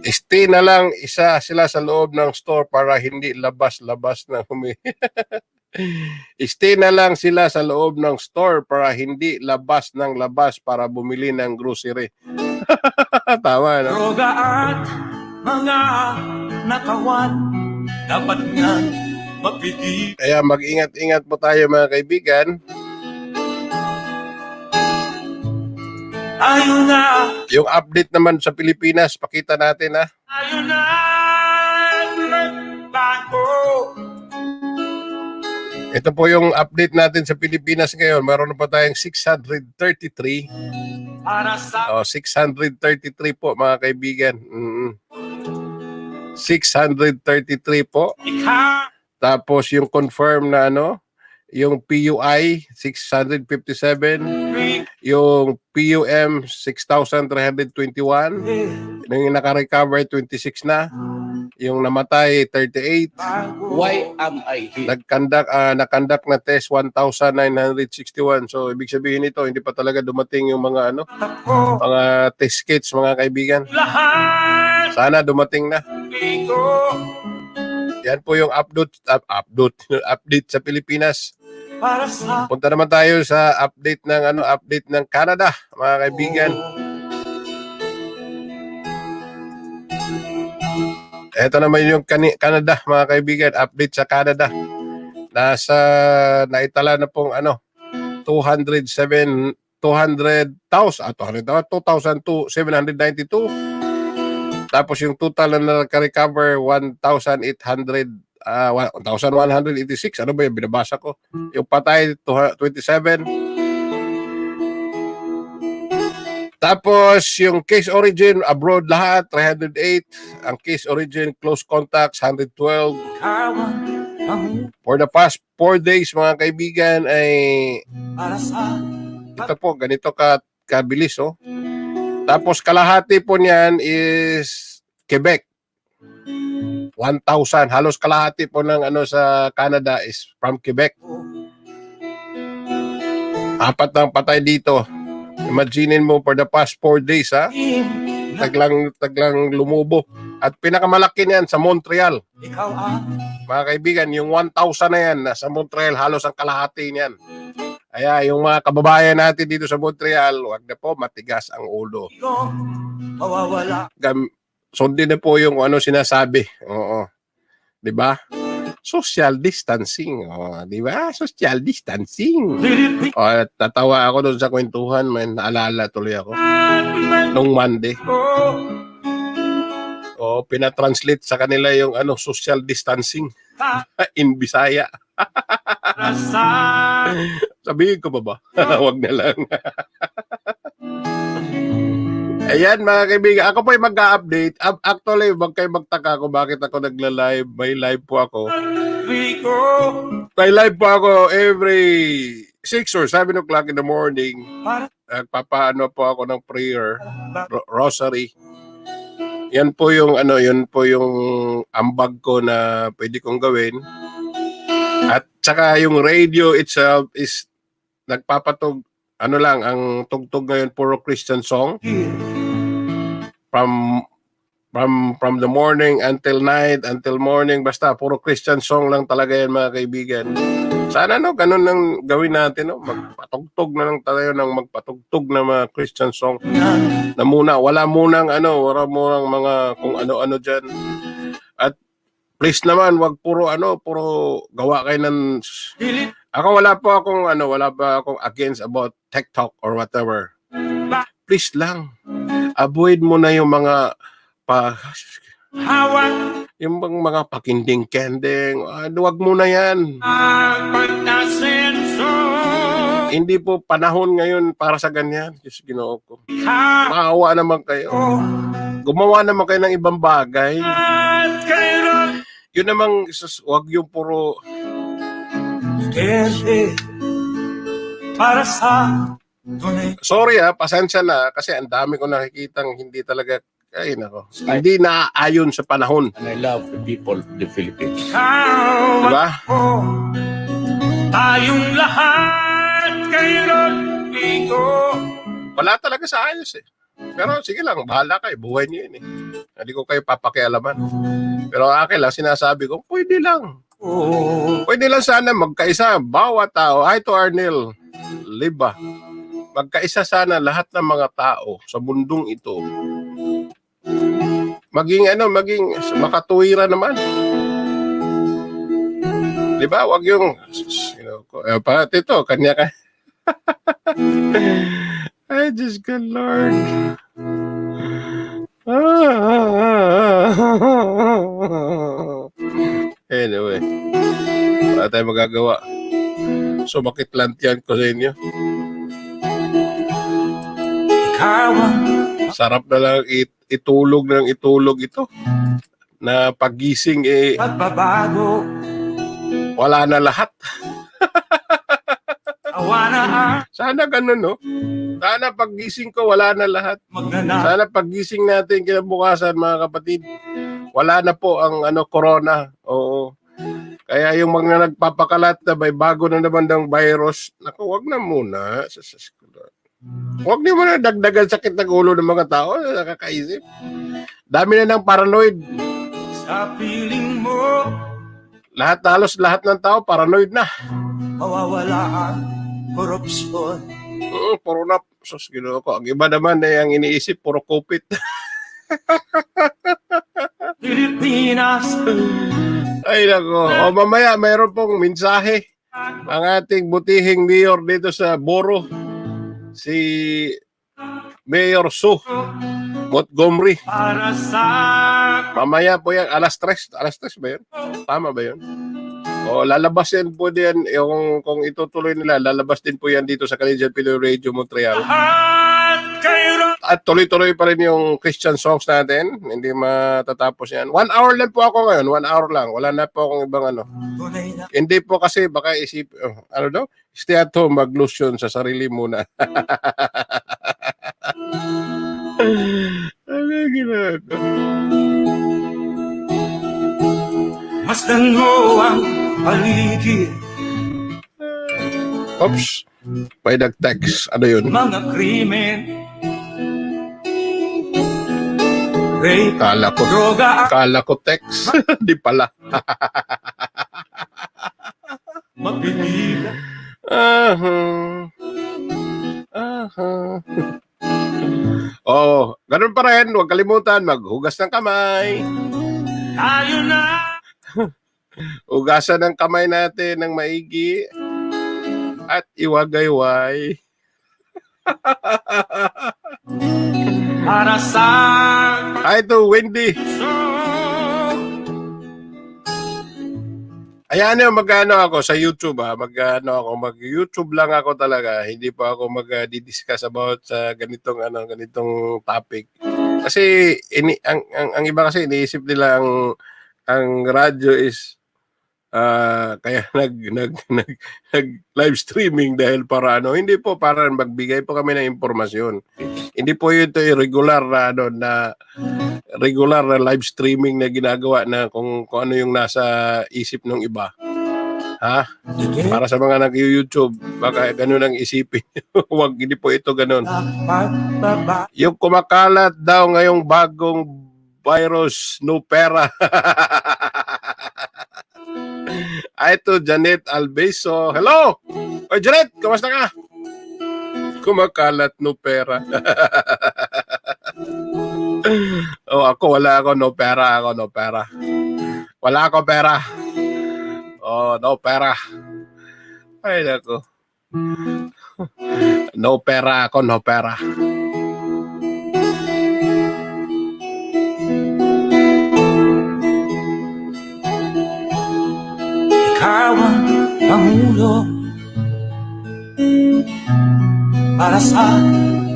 Stay na lang isa sila sa loob ng store para hindi labas-labas na Stay na lang sila sa loob ng store para hindi labas ng labas para bumili ng grocery. Tama, no? Droga at mga nakawan dapat nga mapigil. Kaya mag-ingat-ingat po tayo mga kaibigan. Ayun na, Yung update naman sa Pilipinas, pakita natin ayun na, bago. Ito po yung update natin sa Pilipinas ngayon. Meron na pa tayong 633. Para sa 633 po mga kaibigan. 633 po. ikaw. Tapos yung confirm na yung PUI 657, Yung PUM 6,321. Yung naka-recover 26 na. Yung namatay 38. Why am I here? Nag-conduct na test 1,961. So ibig sabihin nito, hindi pa talaga dumating yung mga mga test kits, mga kaibigan. Sana dumating na. Yan po yung update sa Pilipinas. Punta naman tayo sa update ng Canada, mga kaibigan. Ito naman yung Canada, mga kaibigan, update sa Canada. Naitala na pong 2,792. Tapos yung total na naka-recover 1,186. Ano ba yung binabasa ko? Yung patay 27. Tapos yung case origin abroad lahat 308. Ang case origin close contacts 112. For the past 4 days, mga kaibigan, ay ito po, ganito kabilis, oh. Tapos kalahati po niyan is Quebec. 1,000. Halos kalahati po ng sa Canada is from Quebec. 4 ng patay dito. Imaginin mo for the past 4 days, ha? Taglang lumubo. At pinakamalaki niyan sa Montreal. Mga kaibigan, yung 1,000 na yan, sa Montreal, halos ang kalahati niyan. Kaya yung mga kababayan natin dito sa Montreal, wag na po matigas ang ulo. Sundin na po yung sinasabi. Oo. 'Di ba? Social distancing. Oh, 'di ba? Social distancing. Tatawa ako doon sa kwentuhan, man. Naalala tuloy ako. Nung Monday. Pinatranslate sa kanila yung social distancing in Bisaya. Sabihin ko ba? Wag na lang. Ayan, mga kaibigan, ako po ay mag-update. Actually, wag kayo magtaka kung bakit ako nagla-live. May live po ako. May live po ako every 6 or 7 o'clock in the morning. Nagpapaano po ako ng prayer, rosary. Yan po yung ambag ko na pwede kong gawin. At saka yung radio itself is nagpapatug, ang tugtog ngayon puro Christian song. From the morning until night, until morning, basta puro Christian song lang talaga yan, mga kaibigan. Sana ganun lang gawin natin, magpatugtog na lang tayo ng magpatugtog na mga Christian song. Na muna, wala munang mga kung ano-ano dyan. At please naman, wag puro gawa kayo ng... Ako wala pa akong against about TikTok or whatever. Please lang, avoid mo na yung mga mga pakinding-kending. Wag mo na yan. Hindi po panahon ngayon para sa ganyan. Diyos Ginoo ko. Maawa naman kayo. Gumawa naman kayo ng ibang bagay. Yun namang, wag yung puro... Para sa sorry pasensya na kasi ang dami ko nakikitang hindi talaga hindi naaayon sa panahon. And I love the people of the Philippines. Diba? Tayong lahat kailan Wala talaga sa ayos Pero sige lang, bahala kayo, buhay niyo yun Hindi ko kayo papakialaman. Pero akin lang, sinasabi ko, pwede lang. Pwede lang sana magkaisa, bawat tao. Hi to Arnel Liba. Magkaisa sana lahat ng mga tao sa mundong ito. Maging makatuwira naman. Diba? Wag yung, pati ito, kanya ka. Ay, Diyos ka, Lord. Anyway, wala tayong magagawa. Sumakit lang yan ko sa inyo. Sarap na lang itulog ito. Na pagising wala na lahat. Awa na ang Sana ganun, no? Sana paggising ko, wala na lahat. magnanakaw. Sana paggising natin kinabukasan, mga kapatid, wala na po ang corona. Oo. Kaya yung mga nagpapakalat na may bago na naman ng virus, naku, wag na muna. Huwag niyo muna dagdagan sakit ng ulo ng mga tao. Nakakaisip. Dami na ng paranoid. Sa piling mo, Halos lahat ng tao paranoid na. mawawala ang korupsyon. Puro na. Sus, Ginoo ko. Ang iba naman ang iniisip, puro kupit. Pilipinas, Ay, nako. O mamaya, mayroon pong mensahe. Ang ating butihing mayor dito sa Boro, si Mayor Sue Montgomery. para sa Mamaya po yan, alas 3 ba yun? Tama ba yun? O lalabas yan po din, yung, kung itutuloy nila, lalabas din po yan dito sa Canadian Pinoy Radio Montreal. lahat kayo. At tuloy-tuloy pa rin yung Christian songs natin. Hindi matatapos yan. 1 hour lang po ako ngayon. 1 hour lang. Wala na po akong ibang Tunay na Hindi po kasi baka isip, ano daw? Stay at home, mag-lotion sa sarili muna. Ano ginagawa? masdan mo ang paligid. Oops. May nag-text. Ano yun? Mga krimen, rape, droga, Kala ko text. Di pala. mapipilan. Oh, ganun pa rin. Huwag kalimutan, maghugas ng kamay. Tayo na Hugasan ng kamay natin ng maigi at iwagayway. para sa Hi to Wendy. Ayan yung mag-ano ako sa YouTube mag-YouTube lang ako talaga. Hindi pa ako mag-discuss about sa ganitong topic. Kasi ang iba kasi iniisip nila ang radyo is kaya nag live streaming dahil para hindi po, para magbigay po kami ng impormasyon. Hindi po ito regular na regular na live streaming na ginagawa na kung ano yung nasa isip ng iba. Ha? Para sa mga nag-YouTube, baka ganun ang isipin. Huwag, hindi po ito ganun. pagbaba. Yung kumakalat daw ngayong bagong virus, no pera. Ito, Janet Albeso. Hello! Oy, Janet, kamusta ka? Kumakalat, no pera. Ako, wala ako, no pera. Wala ako pera. No pera. Ay, nako. No pera ako, no pera. Ikaw ang pangulo para sa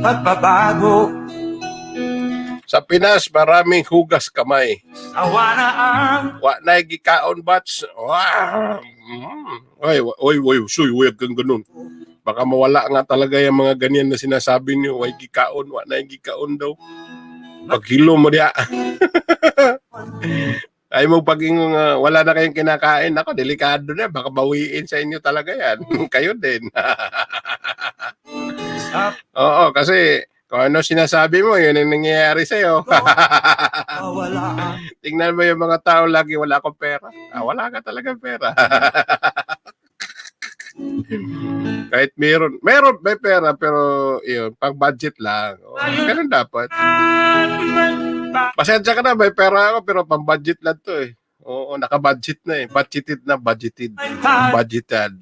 pagbabago. Sa Pinas, maraming hugas kamay. Awa na ang Wa na gikaon batch. Oy, suy, huwag kang ganun. Baka mawala nga talaga yung mga ganyan na sinasabi niyo. Way gikaon, wa na gikaon daw. Paghilo mo diya. Ay mo paging wala na kayong kinakain. Ako, delikado na. Baka bawiin sa inyo talaga yan. Kayo din. Oo, kasi kung ano sinasabi mo, yun ang nangyayari sa'yo. wala. Tingnan mo yung mga tao lagi, wala akong pera. Wala ka talaga pera. Kahit meron, may pera, pero yun, pang budget lang. Ganun dapat. Pasensya ka na, may pera ako, pero pang budget lang to eh. Oo, naka-budget na eh. Budgeted. Budgeted.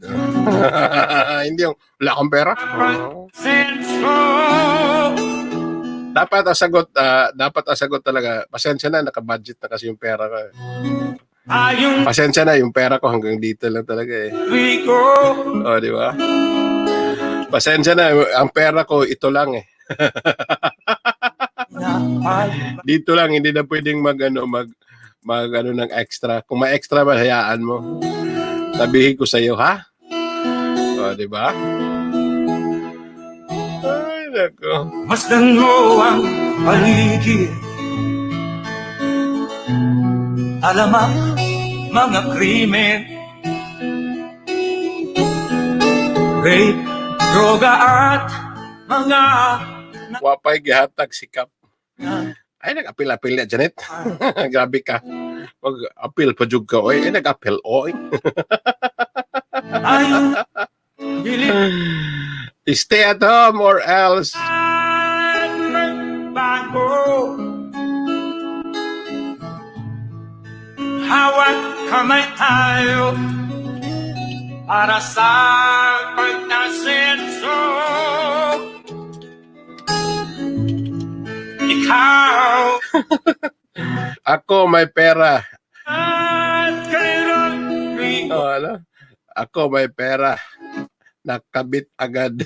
Hindi yung, wala akong pera. Dapat ang sagot talaga, pasensya na, naka-budget na kasi yung pera ko. Pasensya na, yung pera ko hanggang dito lang talaga eh. Di ba? Pasensya na, ang pera ko, ito lang eh. Dito lang, hindi na pwedeng mag ng extra. Kung may extra, hayaan mo. Sabihin ko sa iyo, ha? Di ba? nako. Masdan mo ang paligid. Alam ang mga krimen, rape, droga at mga Wapay gihatag sikap. Ay, nag-apil-apil niya, Janet. Grabe ka. Mag-apil pa jud ka, oy. Ay, nag-apil, oy. ayun gilid Stay at home or else. at nagbago. Hawat kamay tayo para sa pagkasenso. Ikaw Ako may pera. at kailan Oh, ano? Ako may pera. Nakabit agad.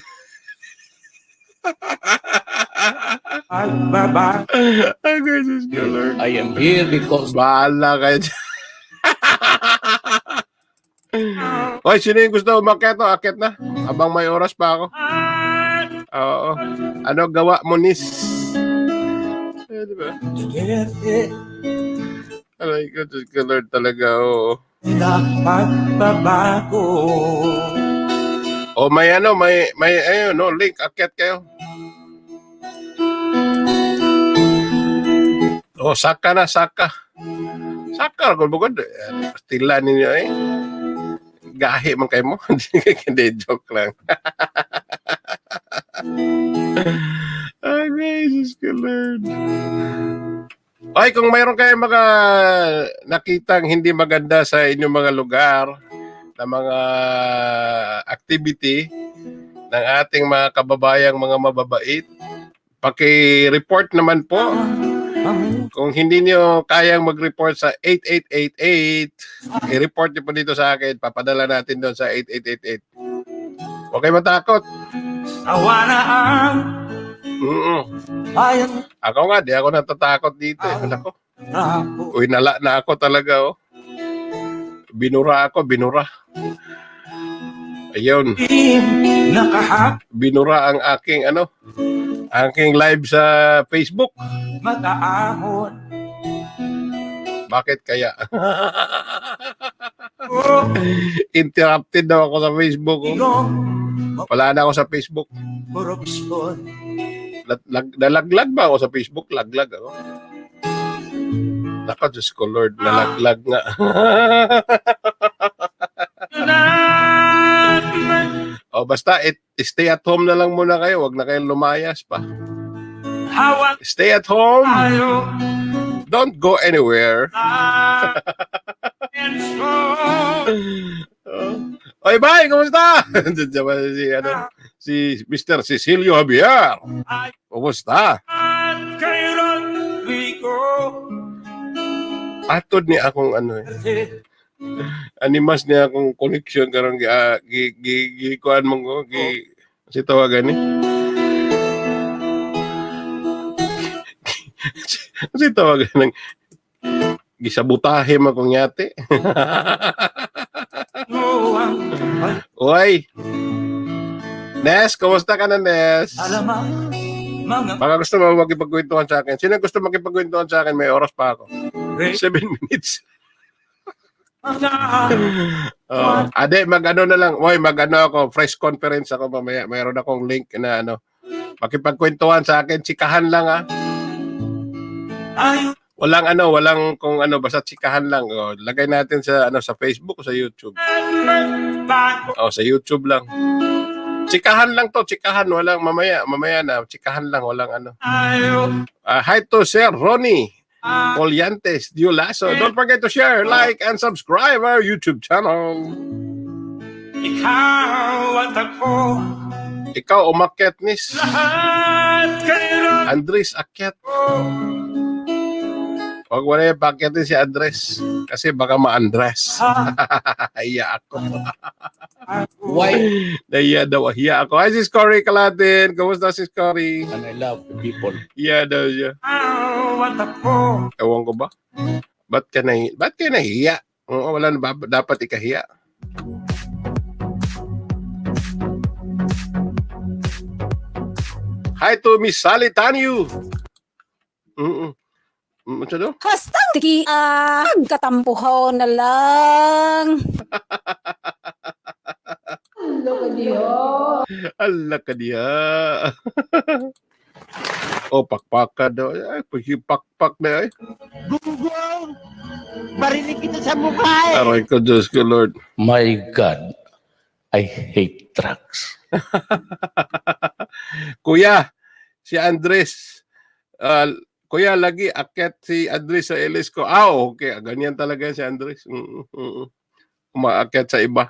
pagbaba. Ay, Jesus ko, Lord. I am here because Bahala kayo dyan. Oy, sino yung gusto umakyat o? Akyat na. Habang may oras pa ako. At Oo. Ano gawa mo, Nis? Diba? together Aray ko, Diyos ko, Lord, talaga, oo. na pagbabago. O may ano, may ayun, no, link, akyat kayo. O, saka na, saka. Saka, kung bukod, pastila ninyo eh. Gahi man kayo mo. Hindi, joke lang. Ay, Jesus ko, Lord. Ay, kung mayroon kayo mga nakitang hindi maganda sa inyong mga lugar, na mga activity ng ating mga kababayang mga mababait, paki-report naman po. Kung hindi niyo kayang mag-report sa 8888, i-report niyo po dito sa akin. Papadala natin doon sa 8888. Huwag kayo matakot. Awa na ang bayan Ako nga, di ako natatakot dito. Ako. rabo. Uy, nala na ako talaga, oh. Binura ako, binura. Ayun, Nakahap binura ang aking, aking live sa Facebook. mag-aahon. Bakit kaya? Oh, Interrupted daw ako sa Facebook. Oh. igong Wala na ako sa Facebook. korupsyon. Nalaglag ba ako sa Facebook? Laglag ako. Naka, Diyos ko, Lord. Nalaglag nga. O, basta, stay at home na lang muna kayo. Huwag na kayong lumayas pa. Hawak Stay at home. tayo Don't go anywhere. sa senso. Oy, bye! Kumusta? Si Mr. Cecilio Javier. Ay, Kumusta? at kay Rodrigo. Atod ni akong animas niya akong connection karong kuan mo ko si tawagan ni. Si tawagan ng gisabutahe mo kong yate. No, ang Oy. Nes, kumusta ka na, Nes? alam ang mga Baka gusto mo makipagkwentuhan sa akin. Sino gusto makipagkwentuhan sa akin? May oras pa ako. 7 minutes. Ade, mag-ano na lang. Oy, mag-ano ako. Fresh conference ako mamaya. Mayroon akong link na makipagkwentuhan sa akin. Chikahan lang, ah. tayo Walang kung basta chikahan lang. O, lagay natin sa sa Facebook o sa YouTube. bago. O, sa YouTube lang. Chikahan lang to, chikahan. Walang mamaya na. Chikahan lang, walang Tayo Hi to Sir Ronnie Colyantes Diolaso. Don't forget to share, like, and subscribe our YouTube channel. ikaw at ako. Ikaw, umakyat, Nis. Lahat kayo Andres, akyat. Huwag wala yung pakyatin si Andres. Kasi baka ma-Andres. Hiya ako. why Nahiya daw. Hiya ako. Hi, Sis Cory Calatin. Kamusta, Sis Cory? and I love the people. Hiya daw siya. at ako. Ewan ko ba? Ba't ka nahiya? Wala na ba? Dapat ikahiya. Hi to Miss Sally Tanyu. Ano daw? Hastang tiki katampuhaw na lang. Ala ka diya. Oh, pakpaka daw. Ay, pakpak na ay. Gunggong! Barinig kita sa mukha eh! Aray ko, Diyos ko, Lord. My God, I hate drugs. Kuya, si Andres. Kuya, lagi akyat si Andres sa LS ko. Okay. Ganyan talaga si Andres. Umaakyat sa iba.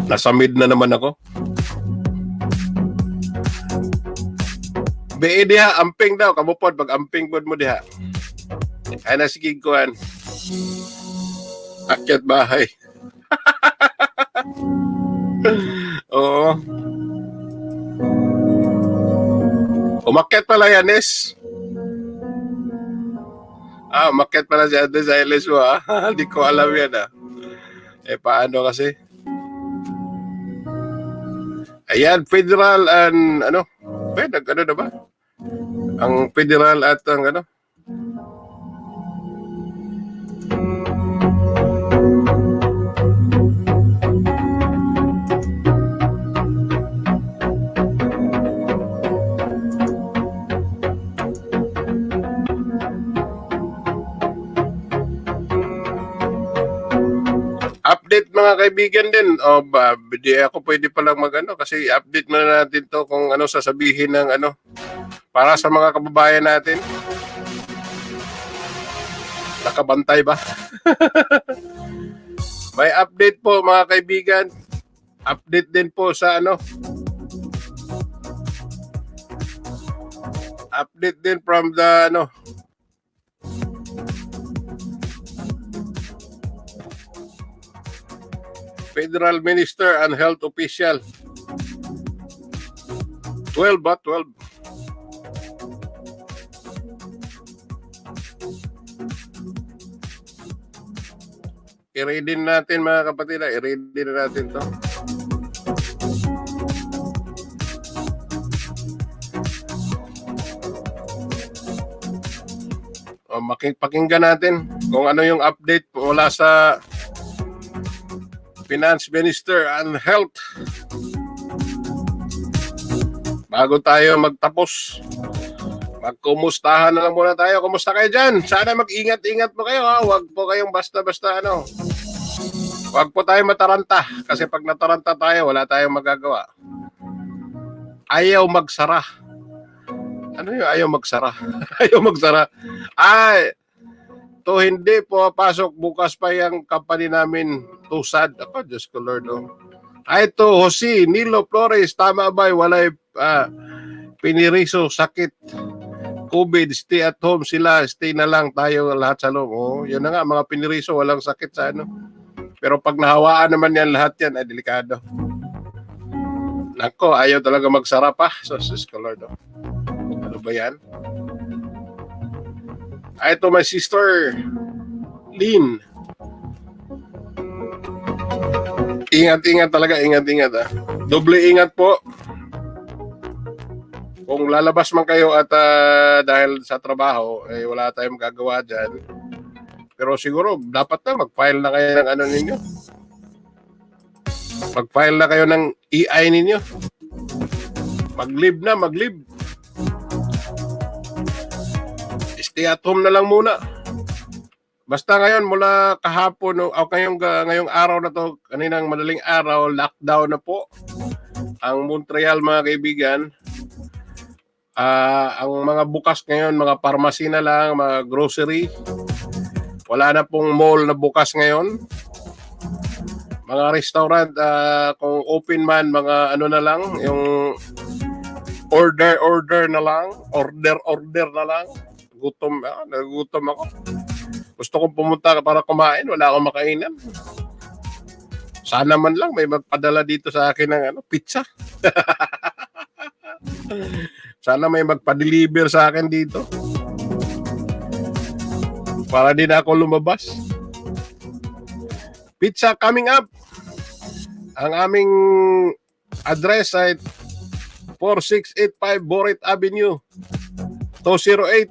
Nasa mid na naman ako. Be diha, amping daw. Kamupod, pag amping pod mo diha. Ay na sige kuhan. Akyat bahay. Oo. Umakyat pala yan, Nes. Umakyat pala si Andres sa LSU, ha? Hindi ko alam yan, ha? Paano kasi? Ayan, federal and ano? Ano na ba? Ang federal at ang ano? Update mga kaibigan din. Di ako pwede palang magano kasi update muna natin to kung ano sasabihin ng ano para sa mga kababayan natin. Nakabantay ba? May update po mga kaibigan. Update din po sa ano. Update din from the ano. Federal Minister and Health Official. 12 ba? 12. I-read natin mga kapatid. I-read natin to. Pakinggan natin kung ano yung update mula sa Finance Minister and Health. Bago tayo magtapos, magkumustahan na lang muna tayo. Kumusta kayo dyan? Sana mag-ingat-ingat po kayo, ha? Huwag po kayong basta-basta ano. Huwag po tayo mataranta. Kasi pag nataranta tayo, wala tayong magagawa. Ayaw magsara. Ano yung ayaw magsara? Ayaw magsara. To hindi po pasok bukas pa yung company namin tusad. Ako, Diyos ko Lord. To Jose, Nilo Flores, tama ba? Walay piniriso, sakit, COVID, stay at home sila, stay na lang tayo lahat sa loob. Yun na nga, mga piniriso, walang sakit sa ano. Pero pag nahawaan naman yan, lahat yan ay delikado. Nako, ayaw talaga magsara pa. So, Diyos ko Lord. Ano ba yan? Ito my sister Lynn. Ingat-ingat talaga, ingat-ingat Doble ingat po. Kung lalabas man kayo at dahil sa trabaho, wala tayong magagawa dyan. Pero siguro, dapat na mag-file na kayo ng ano ninyo. Mag-file na kayo ng EI ninyo. Mag-leave na, mag-leave. Stay at home na lang muna. Basta ngayon mula kahapon o ngayong araw na to, kaninang madaling araw, lockdown na po ang Montreal mga kaibigan. Ang mga bukas ngayon, mga pharmacy na lang, mga grocery. Wala na pong mall na bukas ngayon. Mga restaurant, kung open man, mga ano na lang, yung order na lang, order na lang. Nagutom ako. Gusto kong pumunta para kumain, wala akong makainan. Sana man lang may magpadala dito sa akin ng pizza. Sana may magpa-deliver sa akin dito. Para din ako lumabas. Pizza coming up. Ang aming address ay 4685 Borit Avenue, 208.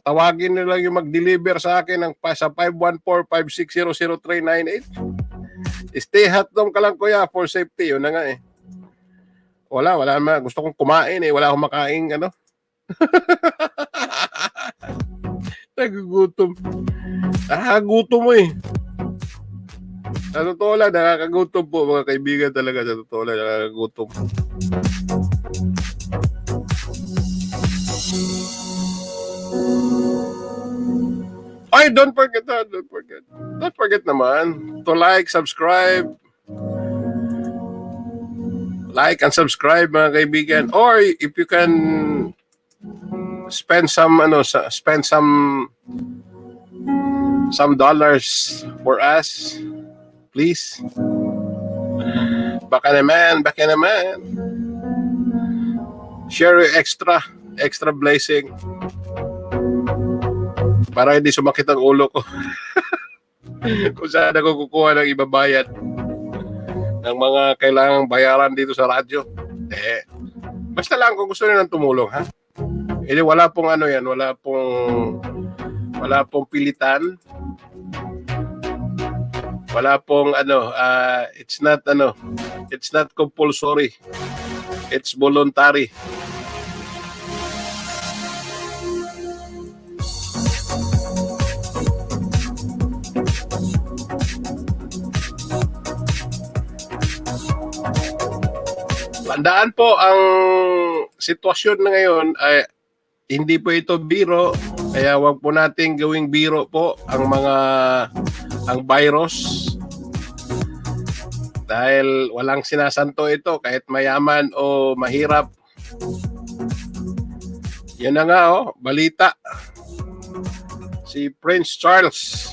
Tawagin nyo lang yung mag-deliver sa akin sa 514-560-0398. Stay hotdog ka lang, kuya, for safety. Yun na nga eh. Wala naman. Gusto kong kumain eh. Wala akong makain, ano. Nagugutom. Nakakagutom mo eh. Sa totoo lang, nakakagutom po mga kaibigan talaga. Sa totoo lang, nakakagutom. Ay, don't forget that. Don't forget. Don't forget naman to like, subscribe. Like and subscribe mga kaibigan. Or if you can spend some dollars for us, please. Baka naman. Share your extra blessing para hindi sumakit ang ulo ko. Kung saan ako kukuha ng ibabayad ng mga kailangang bayaran dito sa radyo. Basta lang kung gusto niyo ng tumulong, ha? Wala pong yan, wala pong pilitan. Wala pong it's not compulsory. It's voluntary. Tandaan po, ang sitwasyon na ngayon ay hindi po ito biro, kaya wag po nating gawing biro po ang virus, dahil walang sinasanto ito kahit mayaman o mahirap. Yan na nga balita. Si Prince Charles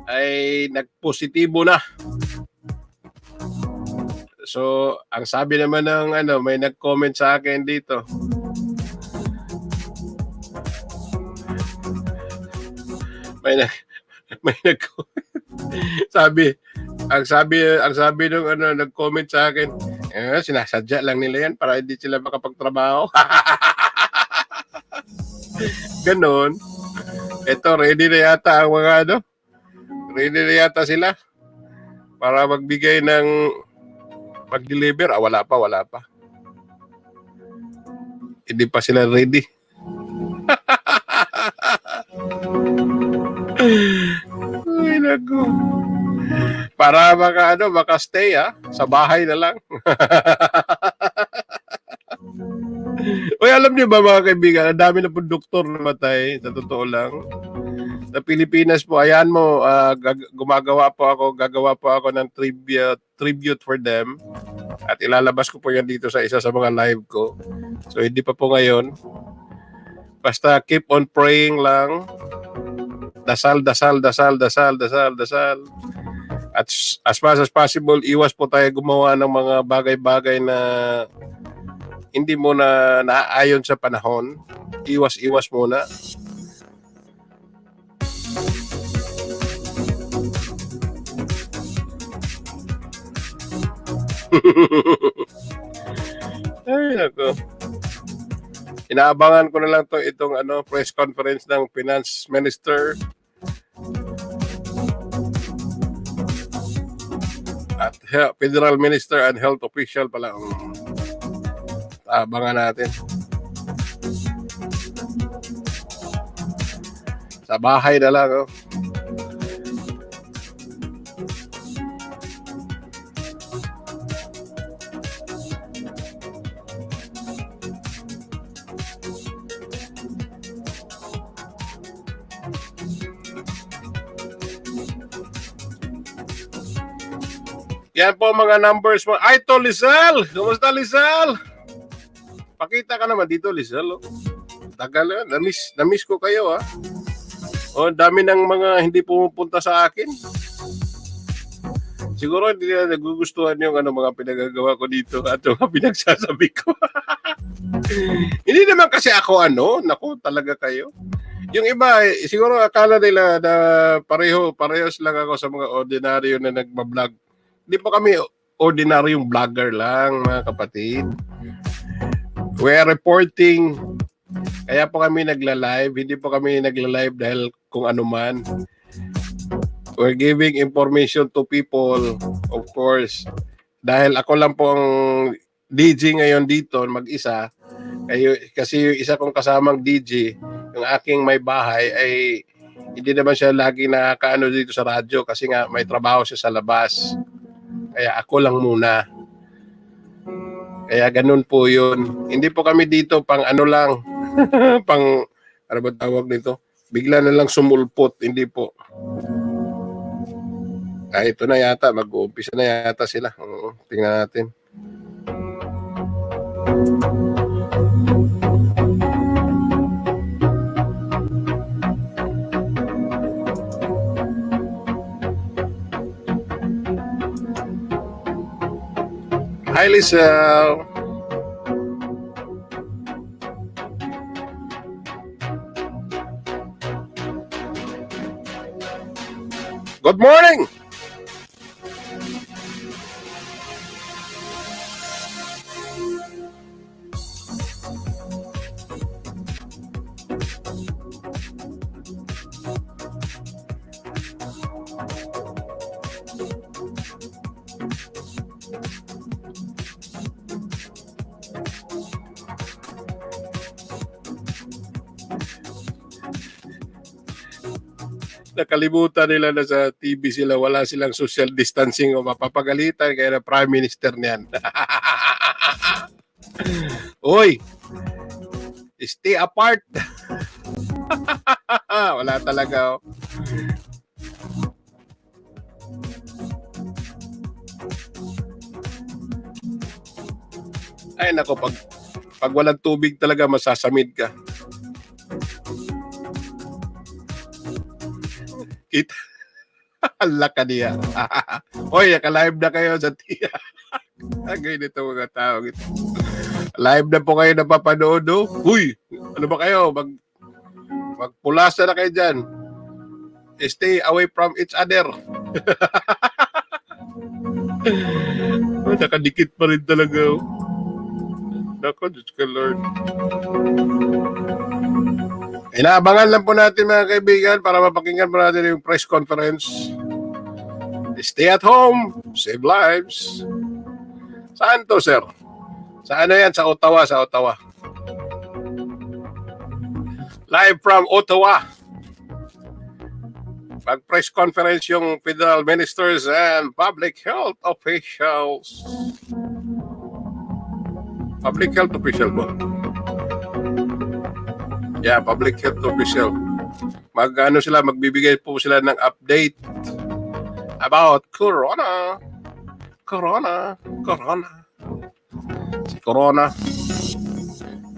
ay nagpositibo na. So, ang sabi naman ng may nag-comment sa akin dito. May nag-comment. Ang sabi nung nag-comment sa akin, sinasadya lang nila yan para hindi sila makapagtrabaho. Ganon. Ito, ready na yata ang mga ready na yata sila para magbigay ng mag-deliver. Wala pa. Hindi pa sila ready. Ay, naku. Para baka stay sa bahay na lang. Uy, alam niyo ba mga kaibigan, ang dami na po doktor namatay, sa totoo lang. Sa Pilipinas po, ayan mo, gagawa po ako ng tribute for them. At ilalabas ko po yan dito sa isa sa mga live ko. So, hindi pa po ngayon. Basta keep on praying lang. Dasal. At as much as possible, iwas po tayo gumawa ng mga bagay-bagay na hindi mo na naaayon sa panahon. Iwas muna. Ay, nako. Inaabangan ko na lang itong press conference ng Finance Minister at Federal Minister and Health Official pala. Abangan natin. Sa bahay na lang. Yan po mga numbers mo. Ay, to Lizal! Kumusta, Lizal? Pakita ka naman dito, Lizal. Tagal na. Na-miss ko kayo, dami ng mga hindi pumupunta sa akin. Siguro hindi na nagugustuhan yung mga pinagagawa ko dito at yung pinagsasabi ko. Hindi naman kasi ako naku, talaga kayo. Yung iba, siguro akala nila na parehas lang ako sa mga ordinaryo na nagbablog. Hindi po kami ordinaryong vlogger lang, mga kapatid. We are reporting. Kaya po kami nagla-live. Hindi po kami nagla-live dahil kung ano man. We're giving information to people, of course. Dahil ako lang po ang DJ ngayon dito, mag-isa. Kasi yung isa kong kasamang DJ, yung aking may bahay, ay hindi naman siya lagi nakakaano dito sa radyo kasi nga may trabaho siya sa labas. Kaya ako lang muna. Kaya ganun po yun. Hindi po kami dito pang ano lang, pang, ano ba tawag nito? Bigla na lang sumulpot. Hindi po. Ito na yata, mag-uumpisa na yata sila. Tingnan natin. Hi, Lisa. Good morning. Nakalimutan nila na sa TV sila, wala silang social distancing o mapapagalitan kaya na Prime Minister niyan. Uy, stay apart. Wala talaga. Oh. Ay nako, pag walang tubig talaga masasamid ka. Kita. Hala ka niya. Hoy, naka-live na kayo sa tiya. Agay nito mga tao. Live na po kayo napapanood. Oh. Uy, ano ba kayo? Magpulasa na kayo dyan. Stay away from each other. Nakadikit pa rin talaga. Nako, Diyos ka Lord. Inaabangan lang po natin mga kaibigan para mapakinggan po natin yung press conference. Stay at home, save lives. Saan to, sir? Sa ano yan? Sa Ottawa, sa Ottawa. Live from Ottawa. Mag-press conference yung federal ministers and public health officials. Public health official po. Yeah, public health official. Magbibigay po sila ng update about Corona. Si Corona.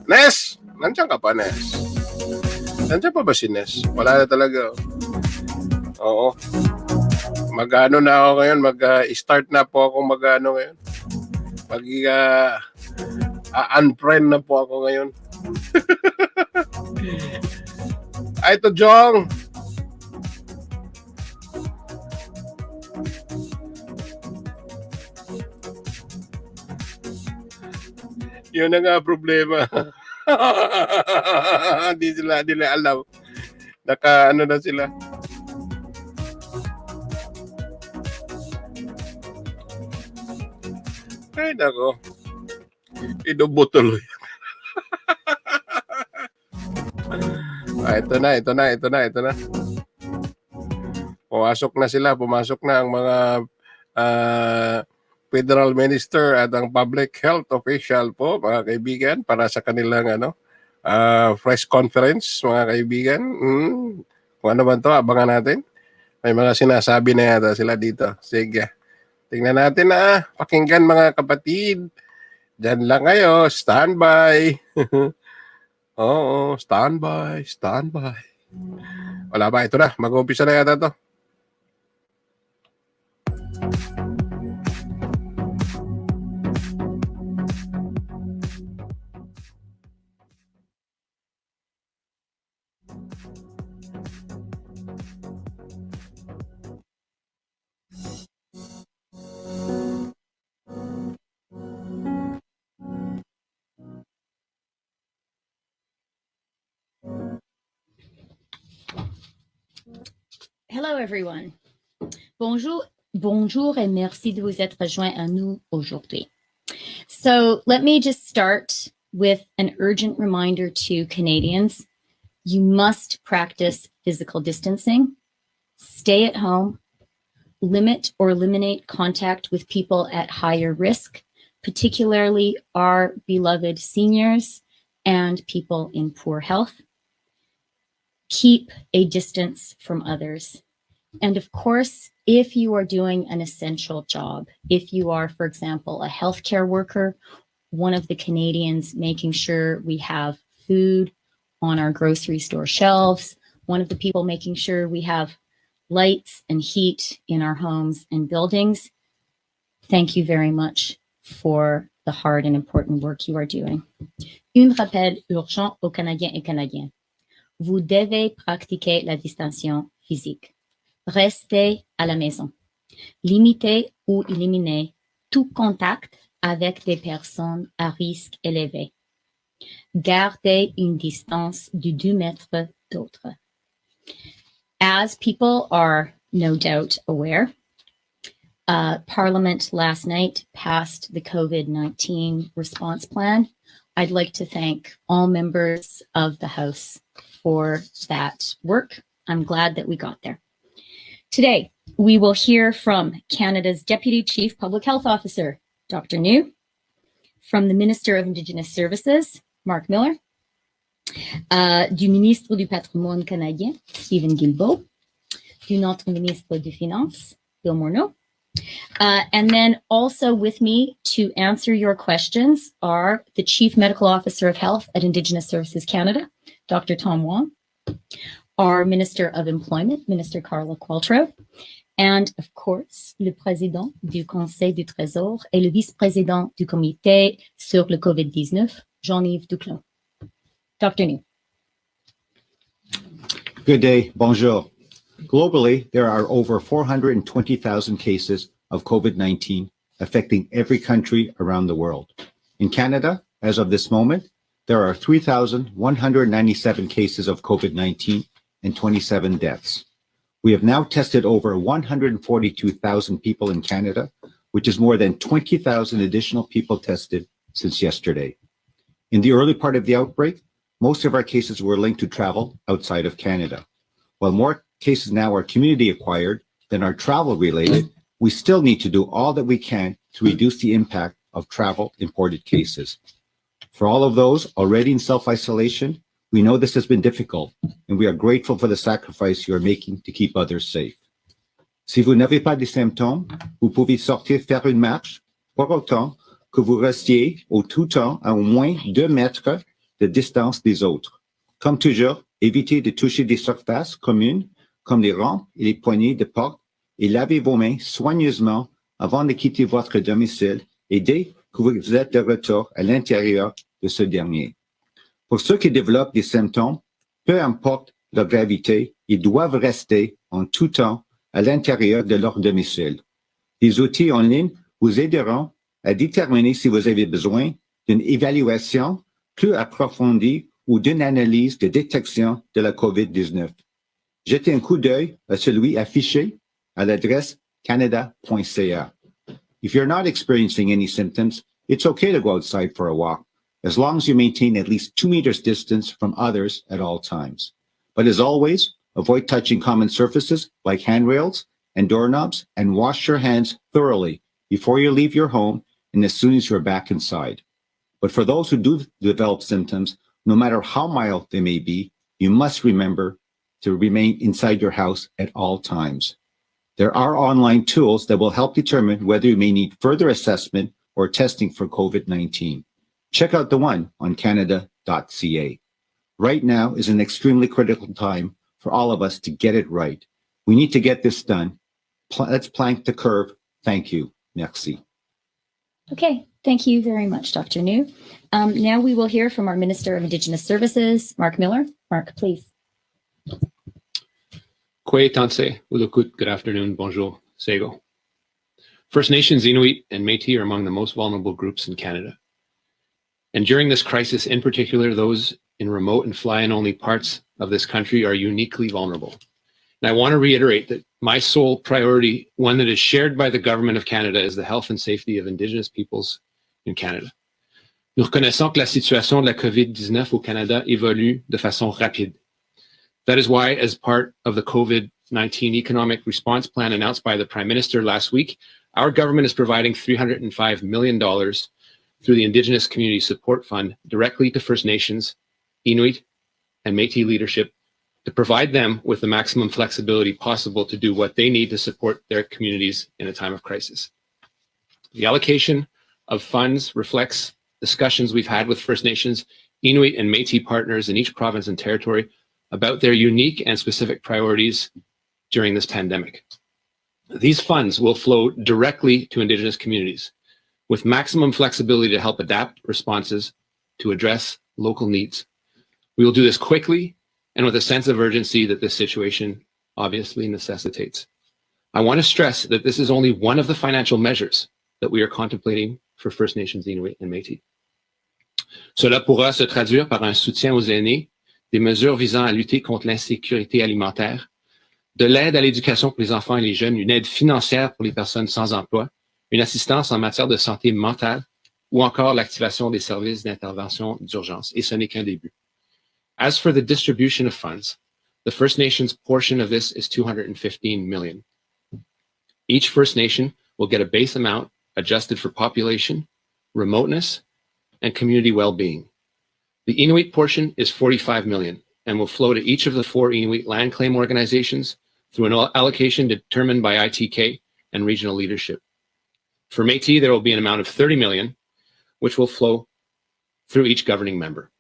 Nes! Nandiyan ka pa, Nes? Nandiyan pa ba si Nes? Wala na talaga. Oo. Mag-ano na ako ngayon, mag-start na po ako mag-ano ngayon. Unfriend na po ako ngayon. Ay, ito, Jong. Yun na nga problema. Hindi nila alam. Ano na sila. Ay, nako. Inubo tuloy. Ito na. Pumasok na ang mga federal minister at ang public health official po, mga kaibigan, para sa kanilang press conference, mga kaibigan. Kung ano ba ito, abangan natin. May mga sinasabi na yata sila dito. Sige. Tingnan natin na. Pakinggan mga kapatid. Diyan lang kayo. Standby. Oo, standby. Wala ba? Ito na. Mag-umpisa na yata to. Hello, everyone. Bonjour et merci de vous être rejoint à nous aujourd'hui. So let me just start with an urgent reminder to Canadians. You must practice physical distancing, stay at home, limit or eliminate contact with people at higher risk, particularly our beloved seniors and people in poor health. Keep a distance from others. And of course, if you are doing an essential job, if you are, for example, a healthcare worker, one of the Canadians making sure we have food on our grocery store shelves, one of the people making sure we have lights and heat in our homes and buildings, thank you very much for the hard and important work you are doing. Un rappel urgent aux Canadiens et Canadiennes. Vous devez pratiquer la distanciation physique. Restez à la maison. Limitez ou éliminez tout contact avec des personnes à risque élevé. Gardez une distance de 2 mètres d'autres. As people are no doubt aware, Parliament last night passed the COVID-19 response plan. I'd like to thank all members of the House for that work. I'm glad that we got there. Today, we will hear from Canada's Deputy Chief Public Health Officer, Dr. New, from the Minister of Indigenous Services, Mark Miller, du Ministre du Patrimoine canadien, Stephen Guilbeault, du notre Ministre des Finances, Bill Morneau, and then also with me to answer your questions are the Chief Medical Officer of Health at Indigenous Services Canada, Dr. Tom Wong, our Minister of Employment, Minister Carla Qualtrough, and of course, le Président du Conseil du Trésor et le Vice-Président du Comité sur le COVID-19, Jean-Yves Duclos. Dr. New. Good day. Bonjour. Globally, there are over 420,000 cases of COVID-19 affecting every country around the world. In Canada, as of this moment, there are 3,197 cases of COVID-19 and 27 deaths. We have now tested over 142,000 people in Canada, which is more than 20,000 additional people tested since yesterday. In the early part of the outbreak, most of our cases were linked to travel outside of Canada. While more cases now are community acquired than are travel related, we still need to do all that we can to reduce the impact of travel imported cases. For all of those already in self-isolation, we know this has been difficult, and we are grateful for the sacrifice you are making to keep others safe. Si vous n'avez pas de symptômes, vous pouvez sortir faire une marche, pour autant que vous restiez au tout temps à au moins 2 mètres de distance des autres. Comme toujours, évitez de toucher des surfaces communes comme les rampes et les poignées de porte et lavez vos mains soigneusement avant de quitter votre domicile et dès que vous êtes de retour à l'intérieur de ce dernier. Pour ceux qui développent des symptômes, peu importe leur gravité, ils doivent rester en tout temps à l'intérieur de leur domicile. Des outils en ligne vous aideront à déterminer si vous avez besoin d'une évaluation plus approfondie ou d'une analyse de détection de la COVID-19. Jetez un coup d'œil à celui affiché à l'adresse canada.ca. If you're not experiencing any symptoms, it's okay to go outside for a walk, as long as you maintain at least 2 meters distance from others at all times. But as always, avoid touching common surfaces like handrails and doorknobs, and wash your hands thoroughly before you leave your home and as soon as you're back inside. But for those who do develop symptoms, no matter how mild they may be, you must remember to remain inside your house at all times. There are online tools that will help determine whether you may need further assessment or testing for COVID-19. Check out the one on canada.ca. Right now is an extremely critical time for all of us to get it right. We need to get this done. Let's plank the curve. Thank you. Merci. Okay, thank you very much, Dr. New. Now we will hear from our Minister of Indigenous Services, Mark Miller. Mark, please. Kwe Tanse, Ulukut, good afternoon, bonjour, Sego. First Nations, Inuit, and Métis are among the most vulnerable groups in Canada. And during this crisis, in particular, those in remote and fly-in only parts of this country are uniquely vulnerable. And I want to reiterate that my sole priority, one that is shared by the Government of Canada, is the health and safety of Indigenous peoples in Canada. Nous reconnaissons que la situation de la COVID-19 au Canada évolue de façon rapide. That is why, as part of the COVID-19 economic response plan announced by the Prime Minister last week, our government is providing $305 million through the Indigenous Community Support Fund directly to First Nations, Inuit, and Métis leadership to provide them with the maximum flexibility possible to do what they need to support their communities in a time of crisis. The allocation of funds reflects discussions we've had with First Nations, Inuit, and Métis partners in each province and territory about their unique and specific priorities during this pandemic. These funds will flow directly to Indigenous communities with maximum flexibility to help adapt responses to address local needs. We will do this quickly and with a sense of urgency that this situation obviously necessitates. I want to stress that this is only one of the financial measures that we are contemplating for First Nations, Inuit, and Métis. Cela pourra se traduire par un soutien aux aînés, des mesures visant à lutter contre l'insécurité alimentaire, de l'aide à l'éducation pour les enfants et les jeunes, une aide financière pour les personnes sans emploi, une assistance en matière de santé mentale ou encore l'activation des services d'intervention d'urgence. Et ce n'est qu'un début. As for the distribution of funds, the First Nations portion of this is $215 million. Each First Nation will get a base amount adjusted for population, remoteness, and community well-being. The Inuit portion is $45 million and will flow to each of the 4 Inuit land claim organizations through an allocation determined by ITK and regional leadership. For Métis, there will be an amount of $30 million, which will flow through each governing member.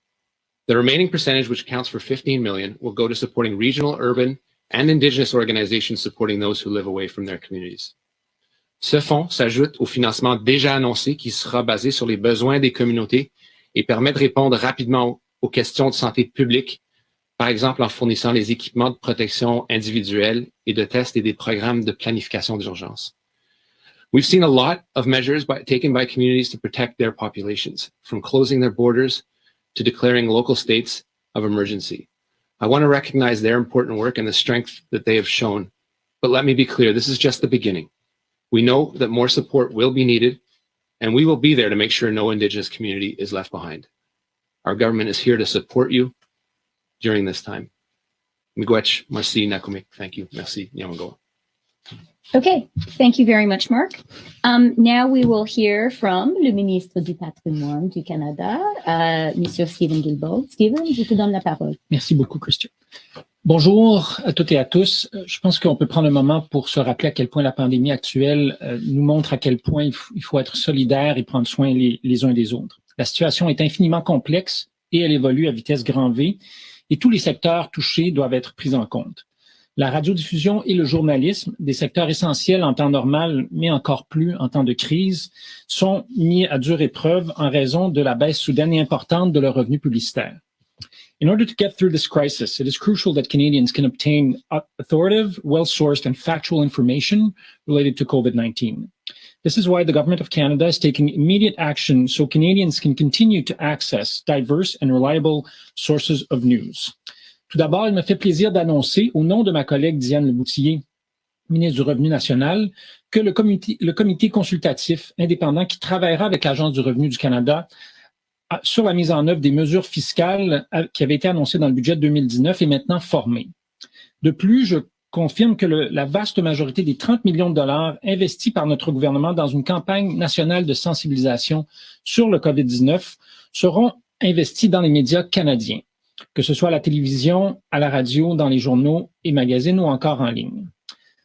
The remaining percentage, which accounts for $15 million, will go to supporting regional, urban, and Indigenous organizations supporting those who live away from their communities. Ce fonds s'ajoute au financement déjà annoncé qui sera basé sur les besoins des communautés et permet de répondre rapidement aux questions de santé publique, par exemple en fournissant les équipements de protection individuelle et de tests et des programmes de planification d'urgence. We've seen a lot of measures taken by communities to protect their populations, from closing their borders to declaring local states of emergency. I want to recognize their important work and the strength that they have shown. But let me be clear, this is just the beginning. We know that more support will be needed, and we will be there to make sure no Indigenous community is left behind. Our government is here to support you during this time. Miigwech, merci, Nakumik. Thank you. Merci, Nyamangoa. Okay, thank you very much, Mark. Now we will hear from le ministre du Patrimoine du Canada, Monsieur Stephen Guilbeault. Stephen, je te donne la parole. Merci beaucoup, Christian. Bonjour à toutes et à tous. Je pense qu'on peut prendre un moment pour se rappeler à quel point la pandémie actuelle nous montre à quel point il faut être solidaire et prendre soin les uns des autres. La situation est infiniment complexe et elle évolue à vitesse grand V et tous les secteurs touchés doivent être pris en compte. La radiodiffusion et le journalisme, des secteurs essentiels en temps normal, mais encore plus en temps de crise, sont mis à dure épreuve en raison de la baisse soudaine et importante de leurs revenus publicitaires. In order to get through this crisis, it is crucial that Canadians can obtain authoritative, well-sourced, and factual information related to COVID-19. This is why the Government of Canada is taking immediate action so Canadians can continue to access diverse and reliable sources of news. Tout d'abord, il me fait plaisir d'annoncer, au nom de ma collègue Diane Leboutillier, ministre du Revenu national, que le comité consultatif indépendant qui travaillera avec l'Agence du Revenu du Canada sur la mise en œuvre des mesures fiscales qui avaient été annoncées dans le budget de 2019 est maintenant formé. De plus, je confirme que la vaste majorité des 30 millions de dollars investis par notre gouvernement dans une campagne nationale de sensibilisation sur le COVID-19 seront investis dans les médias canadiens, que ce soit à la télévision, à la radio, dans les journaux et magazines ou encore en ligne.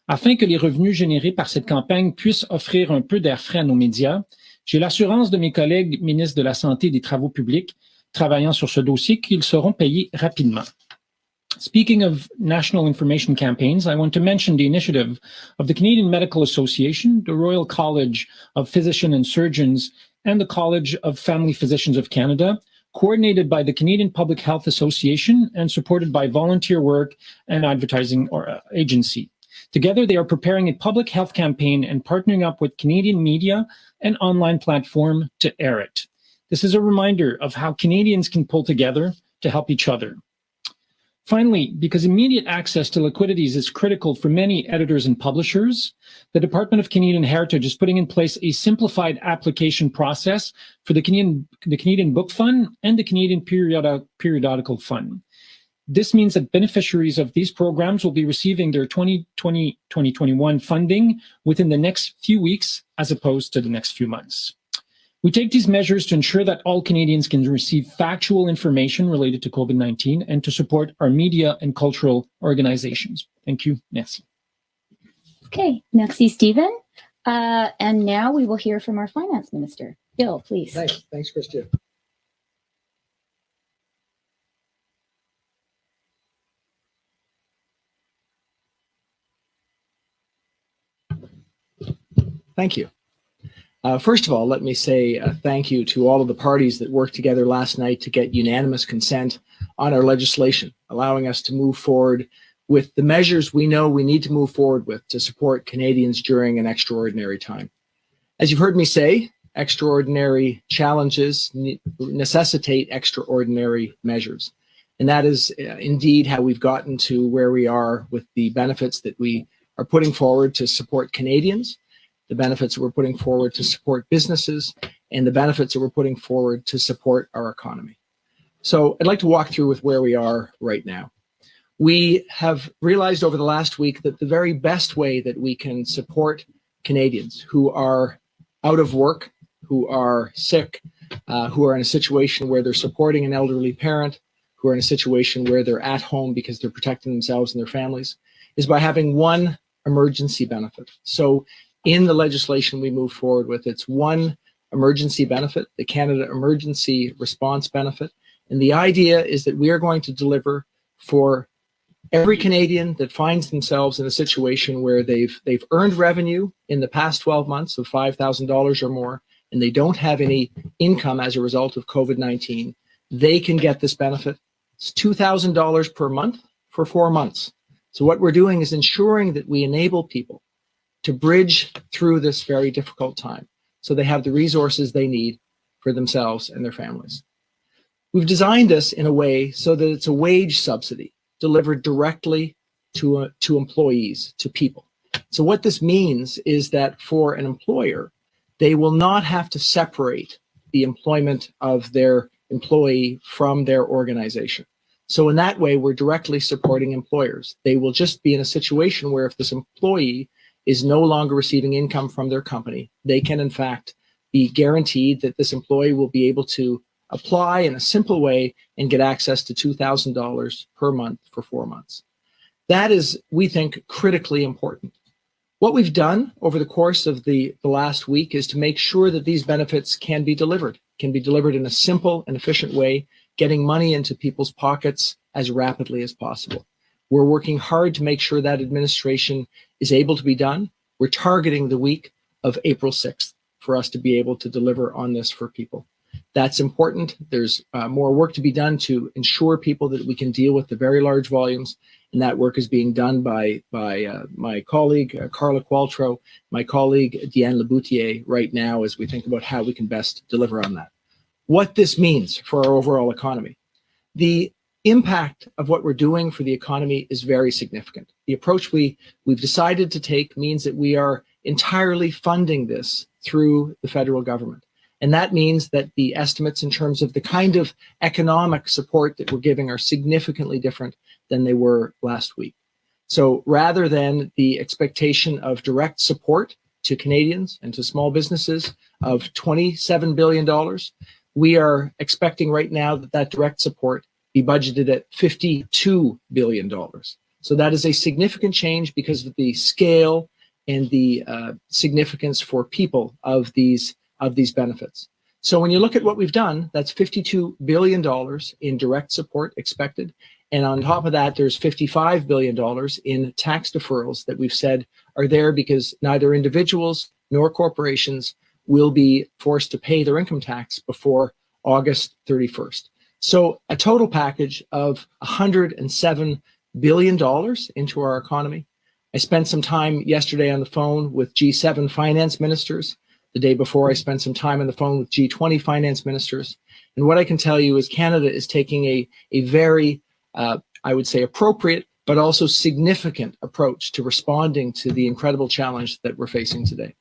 Afin que les revenus générés par cette campagne puissent offrir un peu d'air frais à nos médias, j'ai l'assurance de mes collègues ministres de la Santé et des Travaux publics travaillant sur ce dossier qu'ils seront payés rapidement. Speaking of national information campaigns, I want to mention the initiative of the Canadian Medical Association, the Royal College of Physicians and Surgeons, and the College of Family Physicians of Canada, coordinated by the Canadian Public Health Association and supported by Volunteer Work and Advertising Agency. Together, they are preparing a public health campaign and partnering up with Canadian media and online platform to air it. This is a reminder of how Canadians can pull together to help each other. Finally, because immediate access to liquidities is critical for many editors and publishers, the Department of Canadian Heritage is putting in place a simplified application process for the Canadian Book Fund and the Canadian Periodical Fund. This means that beneficiaries of these programs will be receiving their 2020-2021 funding within the next few weeks, as opposed to the next few months. We take these measures to ensure that all Canadians can receive factual information related to COVID-19 and to support our media and cultural organizations. Thank you. Merci. Okay, merci, Stephen. And now we will hear from our finance minister. Bill, please. Thanks, Christian. Thank you. First of all, let me say thank you to all of the parties that worked together last night to get unanimous consent on our legislation, allowing us to move forward with the measures we know we need to move forward with to support Canadians during an extraordinary time. As you've heard me say, extraordinary challenges necessitate extraordinary measures. And that is indeed how we've gotten to where we are with the benefits that we are putting forward to support Canadians, the benefits that we're putting forward to support businesses, and the benefits that we're putting forward to support our economy. So I'd like to walk through with where we are right now. We have realized over the last week that the very best way that we can support Canadians who are out of work, who are sick, who are in a situation where they're supporting an elderly parent, who are in a situation where they're at home because they're protecting themselves and their families, is by having one emergency benefit. So in the legislation we move forward with, it's one emergency benefit, the Canada Emergency Response Benefit. And the idea is that we are going to deliver for every Canadian that finds themselves in a situation where they've earned revenue in the past 12 months of $5,000 or more, and they don't have any income as a result of COVID-19, they can get this benefit. It's $2,000 per month for 4 months. So what we're doing is ensuring that we enable people to bridge through this very difficult time so they have the resources they need for themselves and their families. We've designed this in a way so that it's a wage subsidy delivered directly to employees, to people. So what this means is that for an employer, they will not have to separate the employment of their employee from their organization. So in that way, we're directly supporting employers. They will just be in a situation where if this employee is no longer receiving income from their company, they can in fact be guaranteed that this employee will be able to apply in a simple way and get access to $2,000 per month for 4 months. That is, we think, critically important. What we've done over the course of the last week is to make sure that these benefits can be delivered in a simple and efficient way, getting money into people's pockets as rapidly as possible. We're working hard to make sure that administration is able to be done. We're targeting the week of April 6th for us to be able to deliver on this for people. That's important. There's more work to be done to ensure people that we can deal with the very large volumes, and that work is being done by my colleague, Carla Qualtrough, my colleague, Diane Laboutier, right now as we think about how we can best deliver on that. What this means for our overall economy. The impact of what we're doing for the economy is very significant. The approach we've decided to take means that we are entirely funding this through the federal government. And that means that the estimates in terms of the kind of economic support that we're giving are significantly different than they were last week. So rather than the expectation of direct support to Canadians and to small businesses of $27 billion, we are expecting right now that direct support be budgeted at $52 billion. So that is a significant change because of the scale and the significance for people of these benefits. So when you look at what we've done, that's $52 billion in direct support expected. And on top of that, there's $55 billion in tax deferrals that we've said are there because neither individuals nor corporations will be forced to pay their income tax before August 31st. So a total package of $107 billion into our economy. I spent some time yesterday on the phone with G7 finance ministers. The day before, I spent some time on the phone with G20 finance ministers. And what I can tell you is Canada is taking a very I would say, appropriate, but also significant approach to responding to the incredible challenge that we're facing today.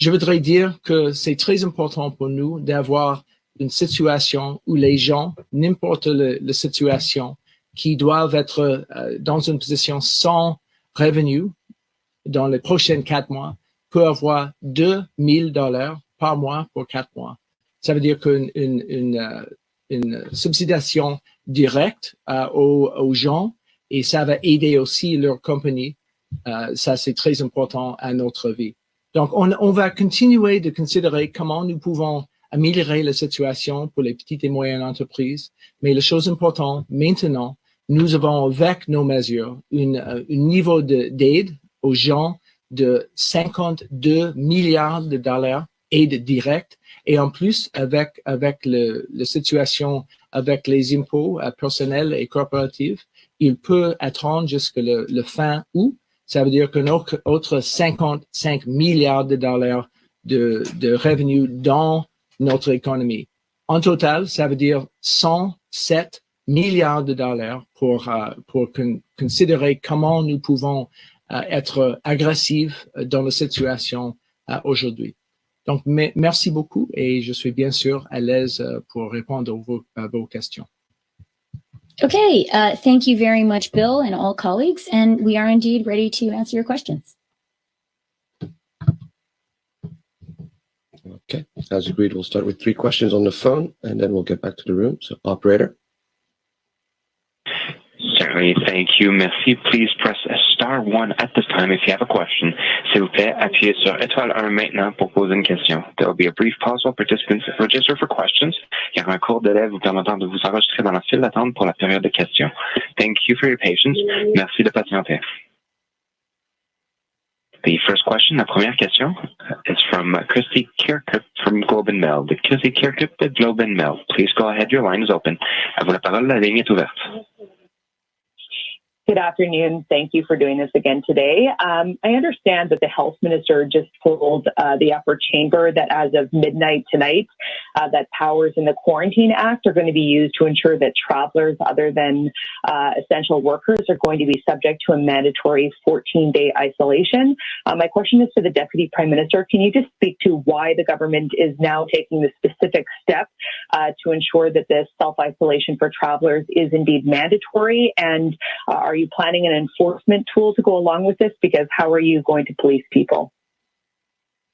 Je voudrais dire que c'est très important pour nous d'avoir une situation où les gens, n'importe la situation, qui doivent être dans une position sans revenu dans les prochains 4 mois, peut avoir $2,000 par mois pour 4 mois. Ça veut dire qu'une subsidiation directe aux gens, et ça va aider aussi leur compagnie. Ça, c'est très important à notre vie. Donc, on va continuer de considérer comment nous pouvons améliorer la situation pour les petites et moyennes entreprises. Mais la chose importante, maintenant, nous avons, avec nos mesures, un niveau d'aide aux gens de 52 milliards de dollars aide directe. Et en plus, avec la situation avec les impôts personnels et corporatifs, il peut attendre jusqu'à le fin août. Ça veut dire qu'un autre 55 milliards de dollars de revenus dans notre économie. En total, ça veut dire 107 milliards de dollars pour considérer comment nous pouvons être agressifs dans la situation aujourd'hui. Donc, merci beaucoup et je suis bien sûr à l'aise pour répondre à vos questions. Okay, thank you very much, Bill, and all colleagues, and we are indeed ready to answer your questions. Okay, as agreed, we'll start with 3 questions on the phone, and then we'll get back to the room. So, operator. Certainly, thank you. Merci. Please press *1 at this time if you have a question. S'il vous plaît, appuyez sur étoile 1 maintenant pour poser une question. There will be a brief pause while participants register for questions. Il y aura un court délai vous permettant de vous enregistrer dans la file d'attente pour la période de questions. Thank you for your patience. Merci de patienter. The first question, la première question, is from Christy Kirkup from Globe and Mail. Christy Kirkup de Globe and Mail. Please go ahead. Your line is open. À vous la parole. La ligne est ouverte. Good afternoon. Thank you for doing this again today. I understand that the health minister just told the upper chamber that as of midnight tonight, that powers in the Quarantine Act are going to be used to ensure that travelers other than essential workers are going to be subject to a mandatory 14-day isolation. My question is to the Deputy Prime Minister. Can you just speak to why the government is now taking the specific step to ensure that this self-isolation for travelers is indeed mandatory? And are you planning an enforcement tool to go along with this? Because how are you going to police people?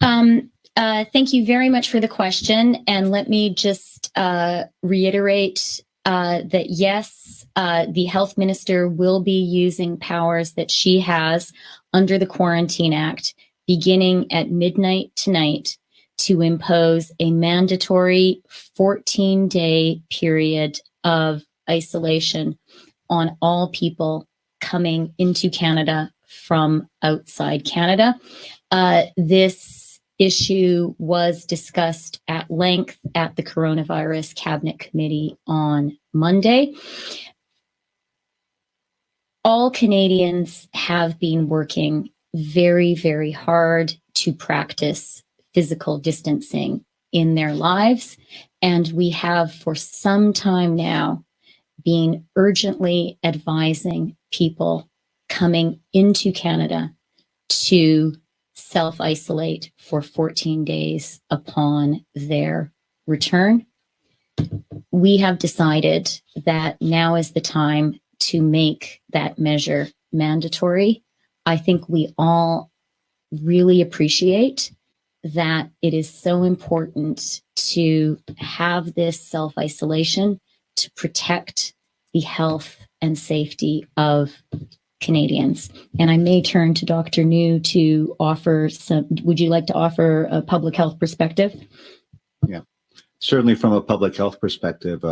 Thank you very much for the question. And let me just reiterate that yes, the health minister will be using powers that she has under the Quarantine Act beginning at midnight tonight to impose a mandatory 14-day period of isolation on all people coming into Canada from outside Canada. This issue was discussed at length at the Coronavirus Cabinet Committee on Monday. All Canadians have been working very, very hard to practice physical distancing in their lives, and we have for some time now been urgently advising people coming into Canada to self-isolate for 14 days upon their return. We have decided that now is the time to make that measure mandatory. I think we all really appreciate that it is so important to have this self-isolation to protect the health and safety of Canadians. And I may turn to Dr. New to offer some, would you like to offer a public health perspective? Yeah, certainly from a public health perspective,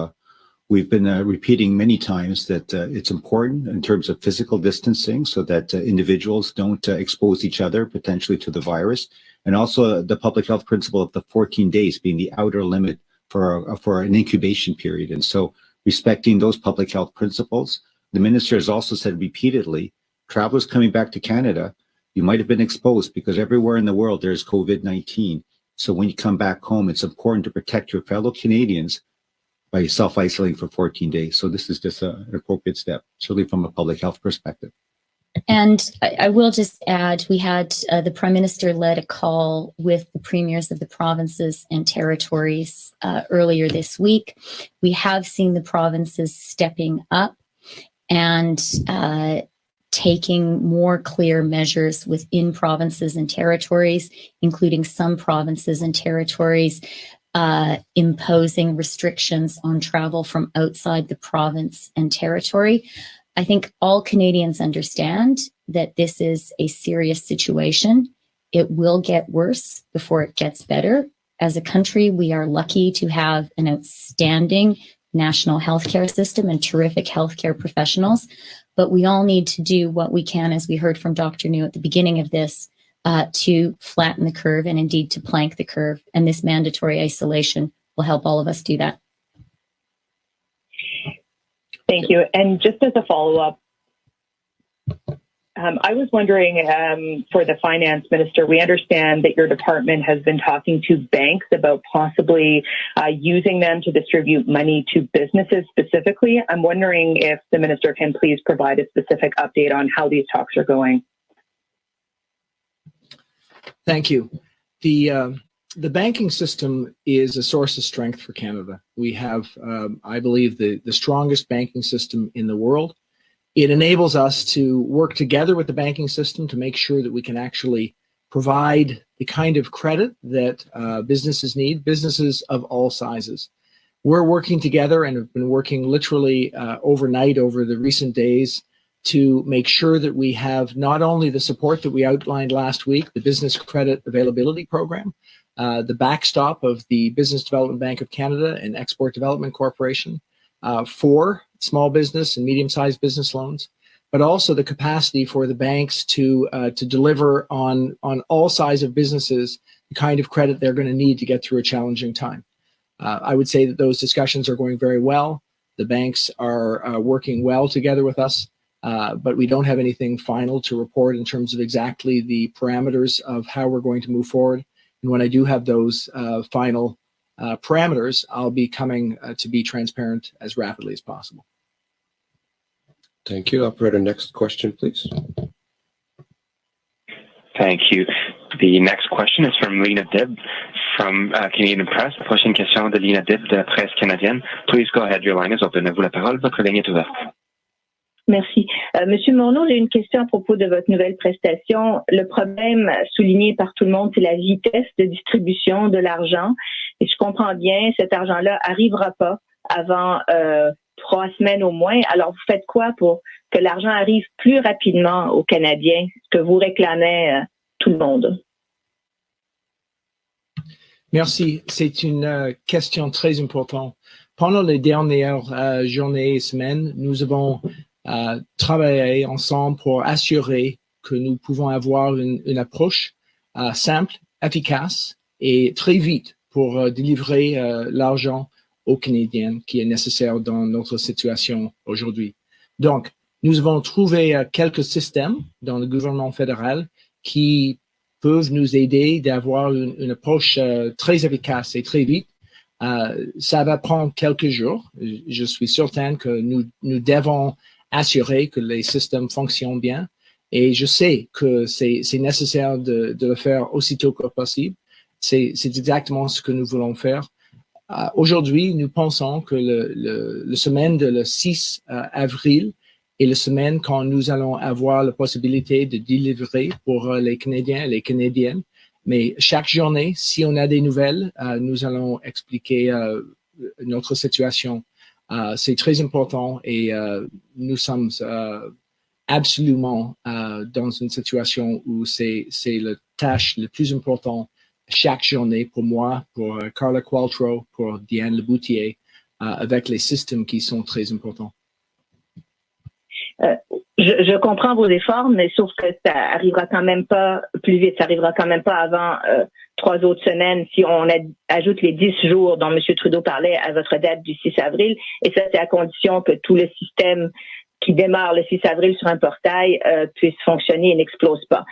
we've been repeating many times that it's important in terms of physical distancing so that individuals don't expose each other potentially to the virus. And also the public health principle of the 14 days being the outer limit for an incubation period. And so respecting those public health principles, the minister has also said repeatedly, travelers coming back to Canada, you might have been exposed because everywhere in the world there's COVID-19. So when you come back home, it's important to protect your fellow Canadians by self-isolating for 14 days. So this is just an appropriate step, certainly from a public health perspective. And I will just add, we had the Prime Minister led a call with the premiers of the provinces and territories earlier this week. We have seen the provinces stepping up and taking more clear measures within provinces and territories, including some provinces and territories imposing restrictions on travel from outside the province and territory. I think all Canadians understand that this is a serious situation. It will get worse before it gets better. As a country, we are lucky to have an outstanding national healthcare system and terrific healthcare professionals, but we all need to do what we can, as we heard from Dr. New at the beginning of this, to flatten the curve and indeed to plank the curve. And this mandatory isolation will help all of us do that. Thank you. And just as a follow-up, I was wondering for the finance minister, we understand that your department has been talking to banks about possibly using them to distribute money to businesses specifically. I'm wondering if the minister can please provide a specific update on how these talks are going. Thank you. The banking system is a source of strength for Canada. We have, I believe, the strongest banking system in the world. It enables us to work together with the banking system to make sure that we can actually provide the kind of credit that businesses need, businesses of all sizes. We're working together and have been working literally overnight over the recent days to make sure that we have not only the support that we outlined last week, the Business Credit Availability Program, the backstop of the Business Development Bank of Canada and Export Development Corporation for small business and medium-sized business loans, but also the capacity for the banks to deliver on all sides of businesses the kind of credit they're going to need to get through a challenging time. I would say that those discussions are going very well. The banks are working well together with us, but we don't have anything final to report in terms of exactly the parameters of how we're going to move forward. And when I do have those final parameters, I'll be coming to be transparent as rapidly as possible. Thank you. Operator, next question, please. Thank you. The next question is from Lena Dibb from Canadian Press. Prochaine question de Lena Dibb de Presse Canadienne. Please go ahead. Your line is open. À vous la parole. Votre ligne est ouverte. Merci. Monsieur Morneau, j'ai une question à propos de votre nouvelle prestation. Le problème souligné par tout le monde, c'est la vitesse de distribution de l'argent. Et je comprends bien, cet argent-là arrivera pas avant 3 semaines au moins. Alors, vous faites quoi pour que l'argent arrive plus rapidement aux Canadiens, ce que vous réclamez tout le monde? Merci. C'est une question très importante. Pendant les dernières journées et semaines, nous avons travaillé ensemble pour assurer que nous pouvons avoir une approche simple, efficace et très vite pour délivrer l'argent aux Canadiens qui est nécessaire dans notre situation aujourd'hui. Donc, nous avons trouvé quelques systèmes dans le gouvernement fédéral qui peuvent nous aider d'avoir une approche très efficace et très vite. Ça va prendre quelques jours. Je suis certain que nous devons assurer que les systèmes fonctionnent bien. Et je sais que c'est nécessaire de le faire aussitôt que possible. C'est exactement ce que nous voulons faire. Aujourd'hui, nous pensons que le semaine de le 6 avril est la semaine quand nous allons avoir la possibilité de délivrer pour les Canadiens et les Canadiennes. Mais chaque journée, si on a des nouvelles, nous allons expliquer notre situation. C'est très important et nous sommes absolument dans une situation où c'est la tâche la plus importante chaque journée pour moi, pour Carla Qualtrough, pour Diane Leboutier, avec les systèmes qui sont très importants. Je comprends vos efforts, mais sauf que ça arrivera quand même pas plus vite. Ça arrivera quand même pas avant 3 autres semaines si on ajoute les 10 jours dont M. Trudeau parlait à votre date du 6 avril. Et ça, c'est à condition que tout le système qui démarre le 6 avril sur un portail puisse fonctionner et n'explose pas.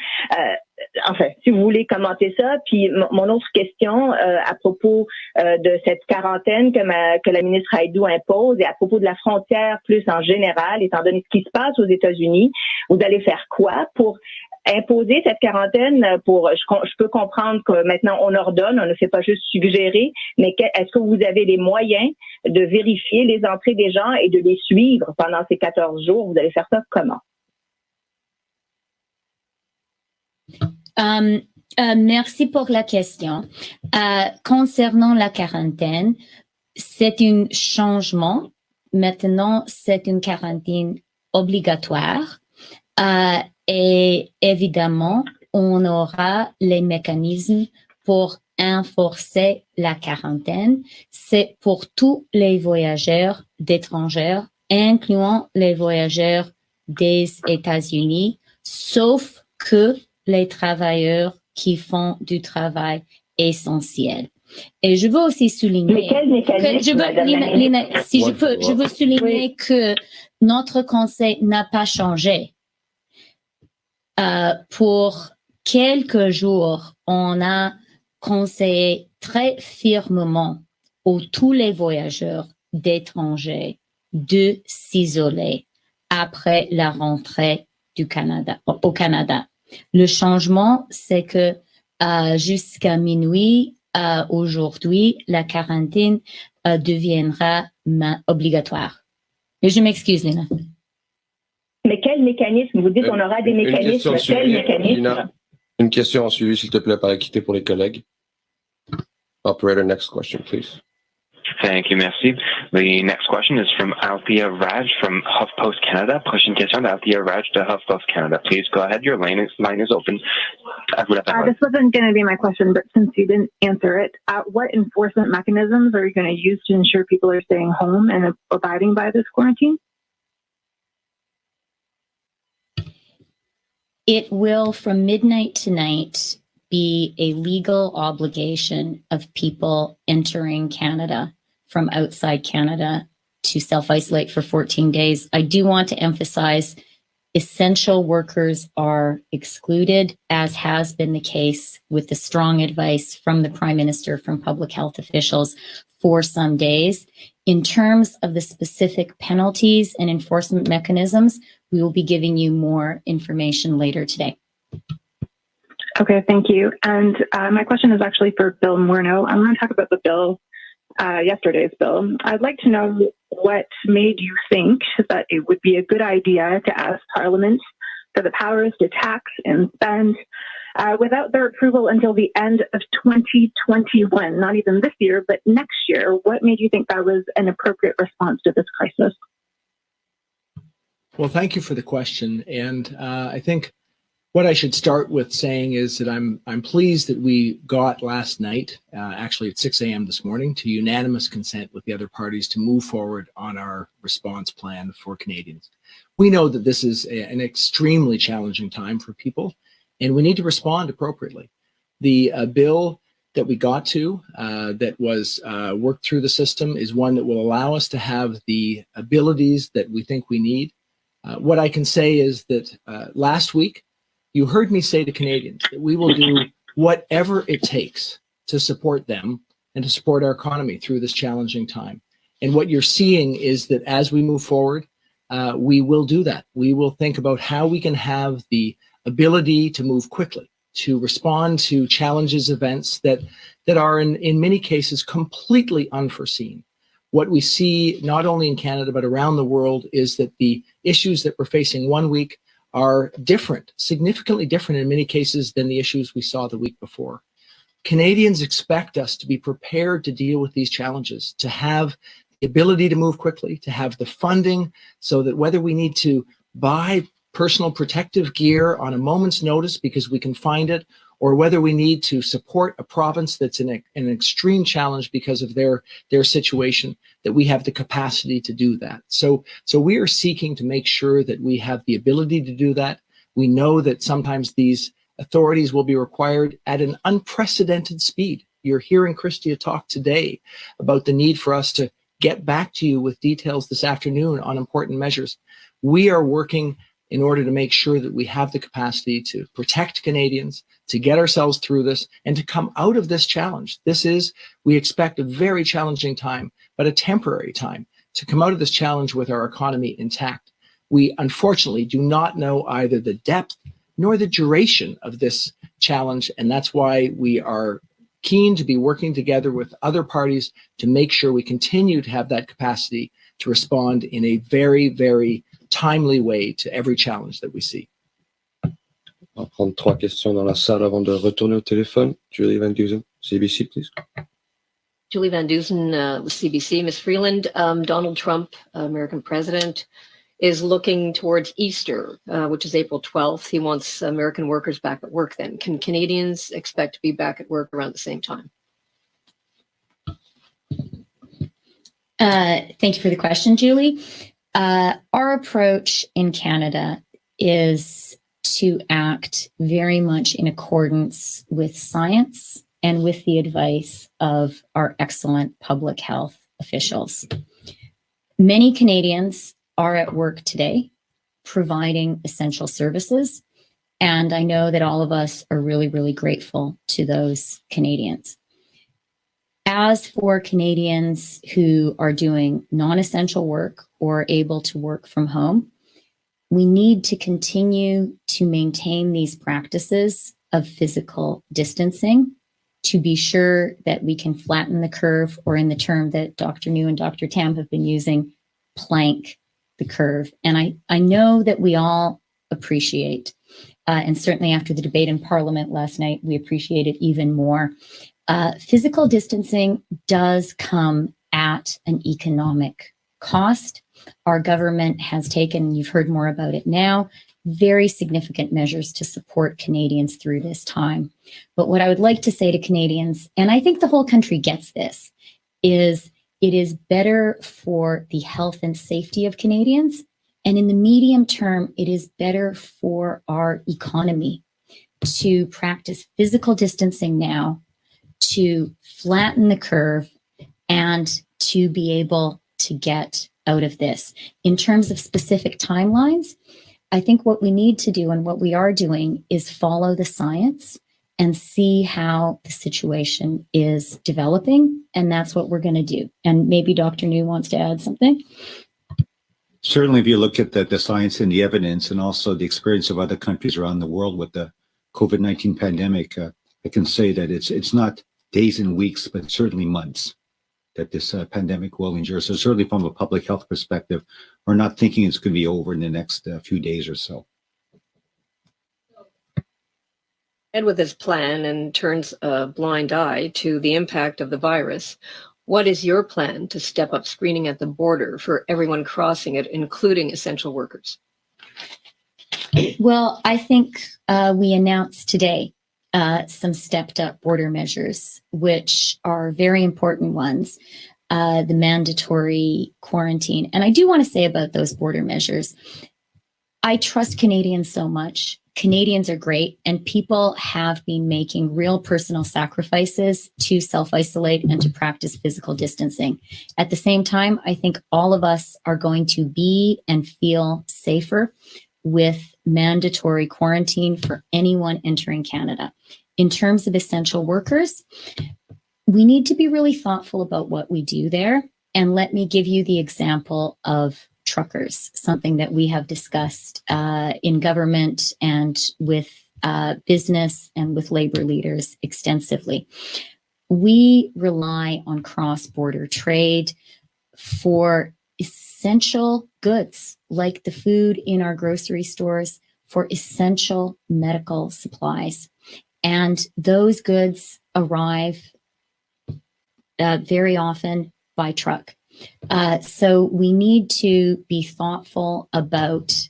enfin, si vous voulez commenter ça. Puis mon autre question à propos de cette quarantaine que la ministre Haïdou impose et à propos de la frontière plus en général, étant donné ce qui se passe aux États-Unis, vous allez faire quoi pour imposer cette quarantaine? Je peux comprendre que maintenant on ordonne, on ne fait pas juste suggérer, mais est-ce que vous avez les moyens de vérifier les entrées des gens et de les suivre pendant ces 14 jours? Vous allez faire ça comment? Merci pour la question. Concernant la quarantaine, c'est un changement. Maintenant, c'est une quarantaine obligatoire. Et évidemment, on aura les mécanismes pour enforcer la quarantaine. C'est pour tous les voyageurs d'étrangers, incluant les voyageurs des États-Unis, sauf que les travailleurs qui font du travail essentiel. Et je veux aussi souligner, mais quel mécanisme, je veux souligner que notre conseil n'a pas changé. Pour quelques jours, on a conseillé très fermement à tous les voyageurs d'étrangers de s'isoler après la rentrée au Canada. Le changement, c'est que jusqu'à minuit, aujourd'hui, la quarantaine deviendra obligatoire. Et je m'excuse, Lina. Mais quel mécanisme? Vous dites on aura des mécanismes. Quel mécanisme? Lina, une question en suivi, s'il te plaît, par équité pour les collègues. Operator, next question, please. Thank you, merci. The next question is from Althea Raj from HuffPost Canada. Prochaine question d'Althea Raj de HuffPost Canada. Please go ahead. Your line is open. This wasn't going to be my question, but since you didn't answer it, what enforcement mechanisms are you going to use to ensure people are staying home and abiding by this quarantine? It will, from midnight tonight, be a legal obligation of people entering Canada from outside Canada to self-isolate for 14 days. I do want to emphasize essential workers are excluded, as has been the case with the strong advice from the Prime Minister, from public health officials for some days. In terms of the specific penalties and enforcement mechanisms, we will be giving you more information later today. Okay, thank you. And my question is actually for Bill Morneau. I'm going to talk about the bill, yesterday's bill. I'd like to know what made you think that it would be a good idea to ask Parliament for the powers to tax and spend without their approval until the end of 2021, not even this year, but next year. What made you think that was an appropriate response to this crisis? Well, thank you for the question. And I think what I should start with saying is that I'm pleased that we got last night, actually at 6 a.m. this morning, to unanimous consent with the other parties to move forward on our response plan for Canadians. We know that this is an extremely challenging time for people, and we need to respond appropriately. The bill that we got to that was worked through the system is one that will allow us to have the abilities that we think we need. What I can say is that last week, you heard me say to Canadians that we will do whatever it takes to support them and to support our economy through this challenging time. And what you're seeing is that as we move forward, we will do that. We will think about how we can have the ability to move quickly, to respond to challenges, events that are in many cases completely unforeseen. What we see not only in Canada but around the world is that the issues that we're facing one week are different, significantly different in many cases than the issues we saw the week before. Canadians expect us to be prepared to deal with these challenges, to have the ability to move quickly, to have the funding so that whether we need to buy personal protective gear on a moment's notice because we can find it, or whether we need to support a province that's in an extreme challenge because of their situation, that we have the capacity to do that. So we are seeking to make sure that we have the ability to do that. We know that sometimes these authorities will be required at an unprecedented speed. You're hearing Christia talk today about the need for us to get back to you with details this afternoon on important measures. We are working in order to make sure that we have the capacity to protect Canadians, to get ourselves through this, and to come out of this challenge. This is, we expect, a very challenging time, but a temporary time, to come out of this challenge with our economy intact. We unfortunately do not know either the depth nor the duration of this challenge, and that's why we are keen to be working together with other parties to make sure we continue to have that capacity to respond in a very, very timely way to every challenge that we see. On va prendre 3 questions dans la salle avant de retourner au téléphone. Julie Van Dusen, CBC, please. Julie Van Dusen with CBC. Ms. Freeland, Donald Trump, American president, is looking towards Easter, which is April 12th. He wants American workers back at work then. Can Canadians expect to be back at work around the same time? Thank you for the question, Julie. Our approach in Canada is to act very much in accordance with science and with the advice of our excellent public health officials. Many Canadians are at work today providing essential services, and I know that all of us are really, really grateful to those Canadians. As for Canadians who are doing non-essential work or able to work from home, we need to continue to maintain these practices of physical distancing to be sure that we can flatten the curve, or in the term that Dr. New and Dr. Tam have been using, plank the curve. And I know that we all appreciate, and certainly after the debate in Parliament last night, we appreciate it even more. Physical distancing does come at an economic cost. Our government has taken, you've heard more about it now, very significant measures to support Canadians through this time. But what I would like to say to Canadians, and I think the whole country gets this, is it is better for the health and safety of Canadians. And in the medium term, it is better for our economy to practice physical distancing now, to flatten the curve, and to be able to get out of this. In terms of specific timelines, I think what we need to do and what we are doing is follow the science and see how the situation is developing. And that's what we're going to do. And maybe Dr. New wants to add something. Certainly, if you look at the science and the evidence and also the experience of other countries around the world with the COVID-19 pandemic, I can say that it's not days and weeks, but certainly months that this pandemic will endure. So certainly from a public health perspective, we're not thinking it's going to be over in the next few days or so. And with this plan and turns a blind eye to the impact of the virus, what is your plan to step up screening at the border for everyone crossing it, including essential workers? Well, I think we announced today some stepped up border measures, which are very important ones, the mandatory quarantine. And I do want to say about those border measures, I trust Canadians so much. Canadians are great, and people have been making real personal sacrifices to self-isolate and to practice physical distancing. At the same time, I think all of us are going to be and feel safer with mandatory quarantine for anyone entering Canada. In terms of essential workers, we need to be really thoughtful about what we do there. And let me give you the example of truckers, something that we have discussed in government and with business and with labor leaders extensively. We rely on cross-border trade for essential goods like the food in our grocery stores, for essential medical supplies. And those goods arrive very often by truck. So we need to be thoughtful about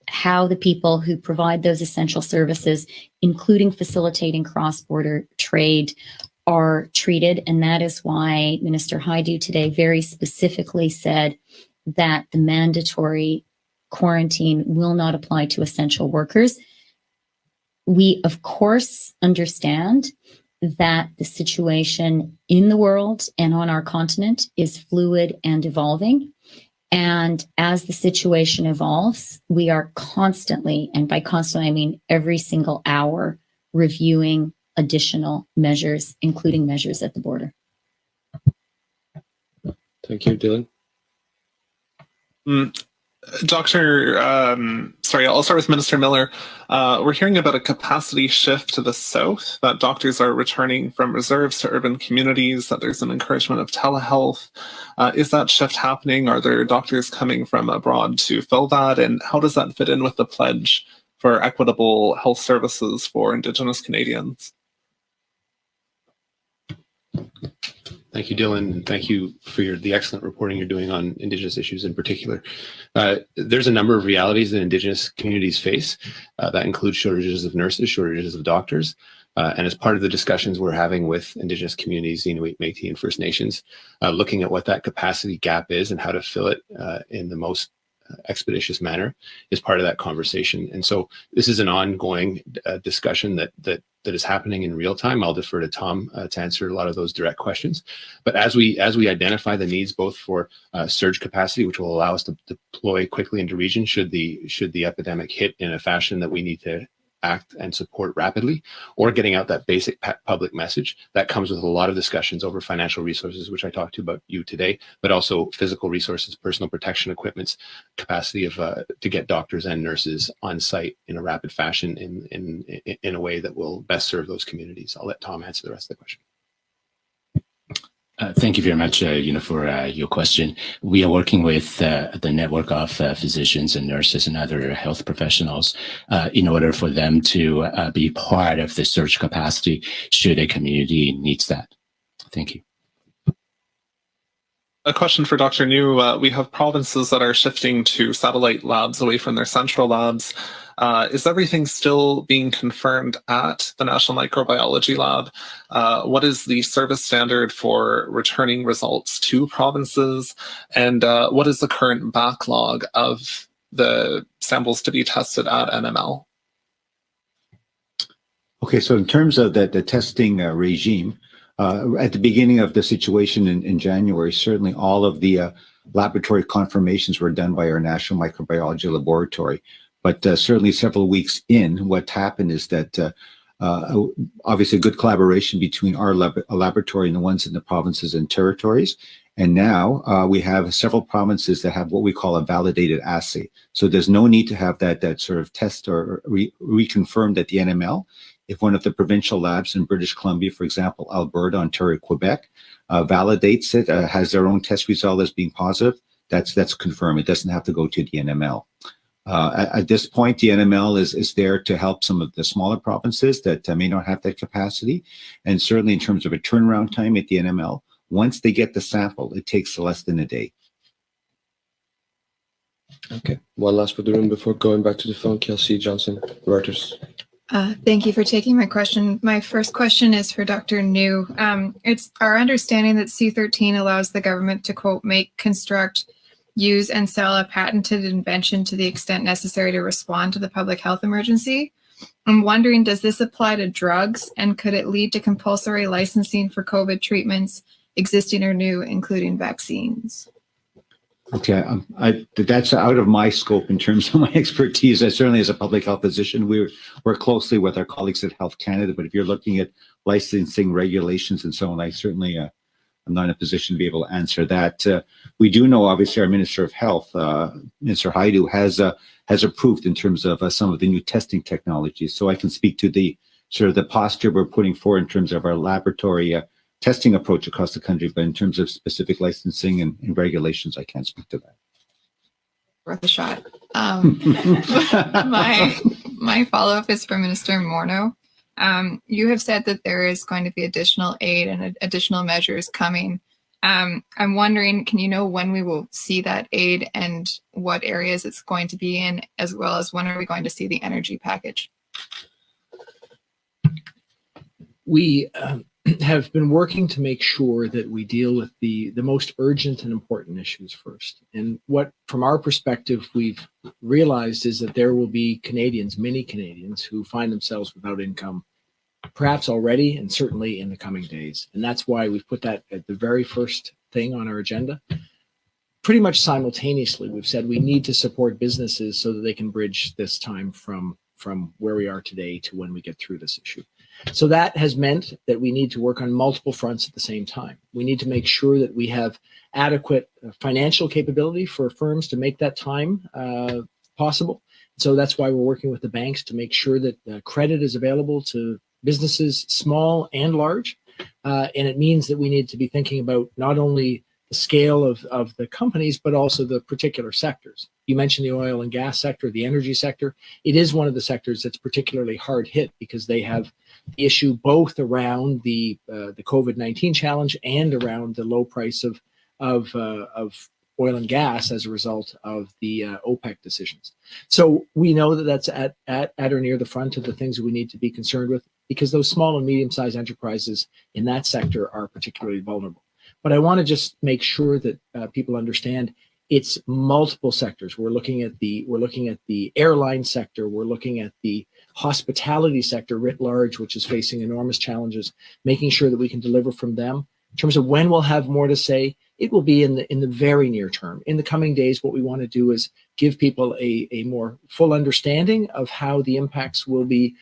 how the people who provide those essential services, including facilitating cross-border trade, are treated. And that is why Minister Hajdu today very specifically said that the mandatory quarantine will not apply to essential workers. We, of course, understand that the situation in the world and on our continent is fluid and evolving. And as the situation evolves, we are constantly, and by constantly, I mean every single hour, reviewing additional measures, including measures at the border. Thank you, Dylan. Dr. Sorry, I'll start with Minister Miller. We're hearing about a capacity shift to the south, that doctors are returning from reserves to urban communities, that there's an encouragement of telehealth. Is that shift happening? Are there doctors coming from abroad to fill that? And how does that fit in with the pledge for equitable health services for Indigenous Canadians? Thank you, Dylan, and thank you for the excellent reporting you're doing on Indigenous issues in particular. There's a number of realities that Indigenous communities face that include shortages of nurses, shortages of doctors, and as part of the discussions we're having with Indigenous communities, Inuit, Métis, and First Nations, looking at what that capacity gap is and how to fill it in the most expeditious manner is part of that conversation. And so this is an ongoing discussion that is happening in real time. I'll defer to Tom to answer a lot of those direct questions. But as we identify the needs both for surge capacity, which will allow us to deploy quickly into region should the epidemic hit in a fashion that we need to act and support rapidly, or getting out that basic public message, that comes with a lot of discussions over financial resources, which I talked to about you today, but also physical resources, personal protection equipments, capacity of to get doctors and nurses on site in a rapid fashion in a way that will best serve those communities. I'll let Tom answer the rest of the question. Thank you very much, for your question. We are working with the network of physicians and nurses and other health professionals in order for them to be part of the surge capacity should a community needs that. Thank you. A question for Dr. New. We have provinces that are shifting to satellite labs away from their central labs. Is everything still being confirmed at the National Microbiology Lab? What is the service standard for returning results to provinces? And what is the current backlog of the samples to be tested at NML? Okay, so in terms of the testing regime, at the beginning of the situation in January, certainly all of the laboratory confirmations were done by our National Microbiology Laboratory. But certainly several weeks in, what happened is that obviously good collaboration between our laboratory and the ones in the provinces and territories. And now we have several provinces that have what we call a validated assay. So there's no need to have that sort of test or reconfirmed at the NML. If one of the provincial labs in British Columbia, for example, Alberta, Ontario, Quebec, validates it, has their own test result as being positive, that's confirmed. It doesn't have to go to the NML. At this point, the NML is there to help some of the smaller provinces that may not have that capacity. And certainly in terms of a turnaround time at the NML, once they get the sample, it takes less than a day. Okay, one last for the room before going back to the phone. Kelsey Johnson, Reuters. Thank you for taking my question. My first question is for Dr. New. It's our understanding that C-13 allows the government to, quote, make, construct, use, and sell a patented invention to the extent necessary to respond to the public health emergency. I'm wondering, does this apply to drugs, and could it lead to compulsory licensing for COVID treatments, existing or new, including vaccines? Okay, that's out of my scope in terms of my expertise. I certainly, as a public health physician, we work closely with our colleagues at Health Canada. But if you're looking at licensing regulations and so on, I certainly I'm not in a position to be able to answer that. We do know, obviously, our Minister of Health, Mr. Haidu, has approved in terms of some of the new testing technologies. So I can speak to the sort of the posture we're putting forward in terms of our laboratory testing approach across the country, but in terms of specific licensing and regulations, I can't speak to that. Worth a shot. My follow-up is for Minister Morneau. You have said that there is going to be additional aid and additional measures coming. I'm wondering, can you know when we will see that aid and what areas it's going to be in, as well as when are we going to see the energy package? We have been working to make sure that we deal with the most urgent and important issues first. And what, from our perspective, we've realized is that there will be Canadians, many Canadians, who find themselves without income, perhaps already and certainly in the coming days. And that's why we've put that at the very first thing on our agenda. pretty much simultaneously, we've said we need to support businesses so that they can bridge this time from where we are today to when we get through this issue. So that has meant that we need to work on multiple fronts at the same time. We need to make sure that we have adequate financial capability for firms to make that time possible. So that's why we're working with the banks to make sure that credit is available to businesses, small and large. And it means that we need to be thinking about not only the scale of the companies, but also the particular sectors. You mentioned the oil and gas sector, the energy sector. It is one of the sectors that's particularly hard hit because they have the issue both around the COVID-19 challenge and around the low price of oil and gas as a result of the OPEC decisions. So we know that that's at or near the front of the things that we need to be concerned with, because those small and medium-sized enterprises in that sector are particularly vulnerable. But I want to just make sure that people understand it's multiple sectors. We're looking at the airline sector. We're looking at the hospitality sector writ large, which is facing enormous challenges, making sure that we can deliver from them. In terms of when we'll have more to say, it will be in the very near term. In the coming days, what we want to do is give people a more full understanding of how the impacts will be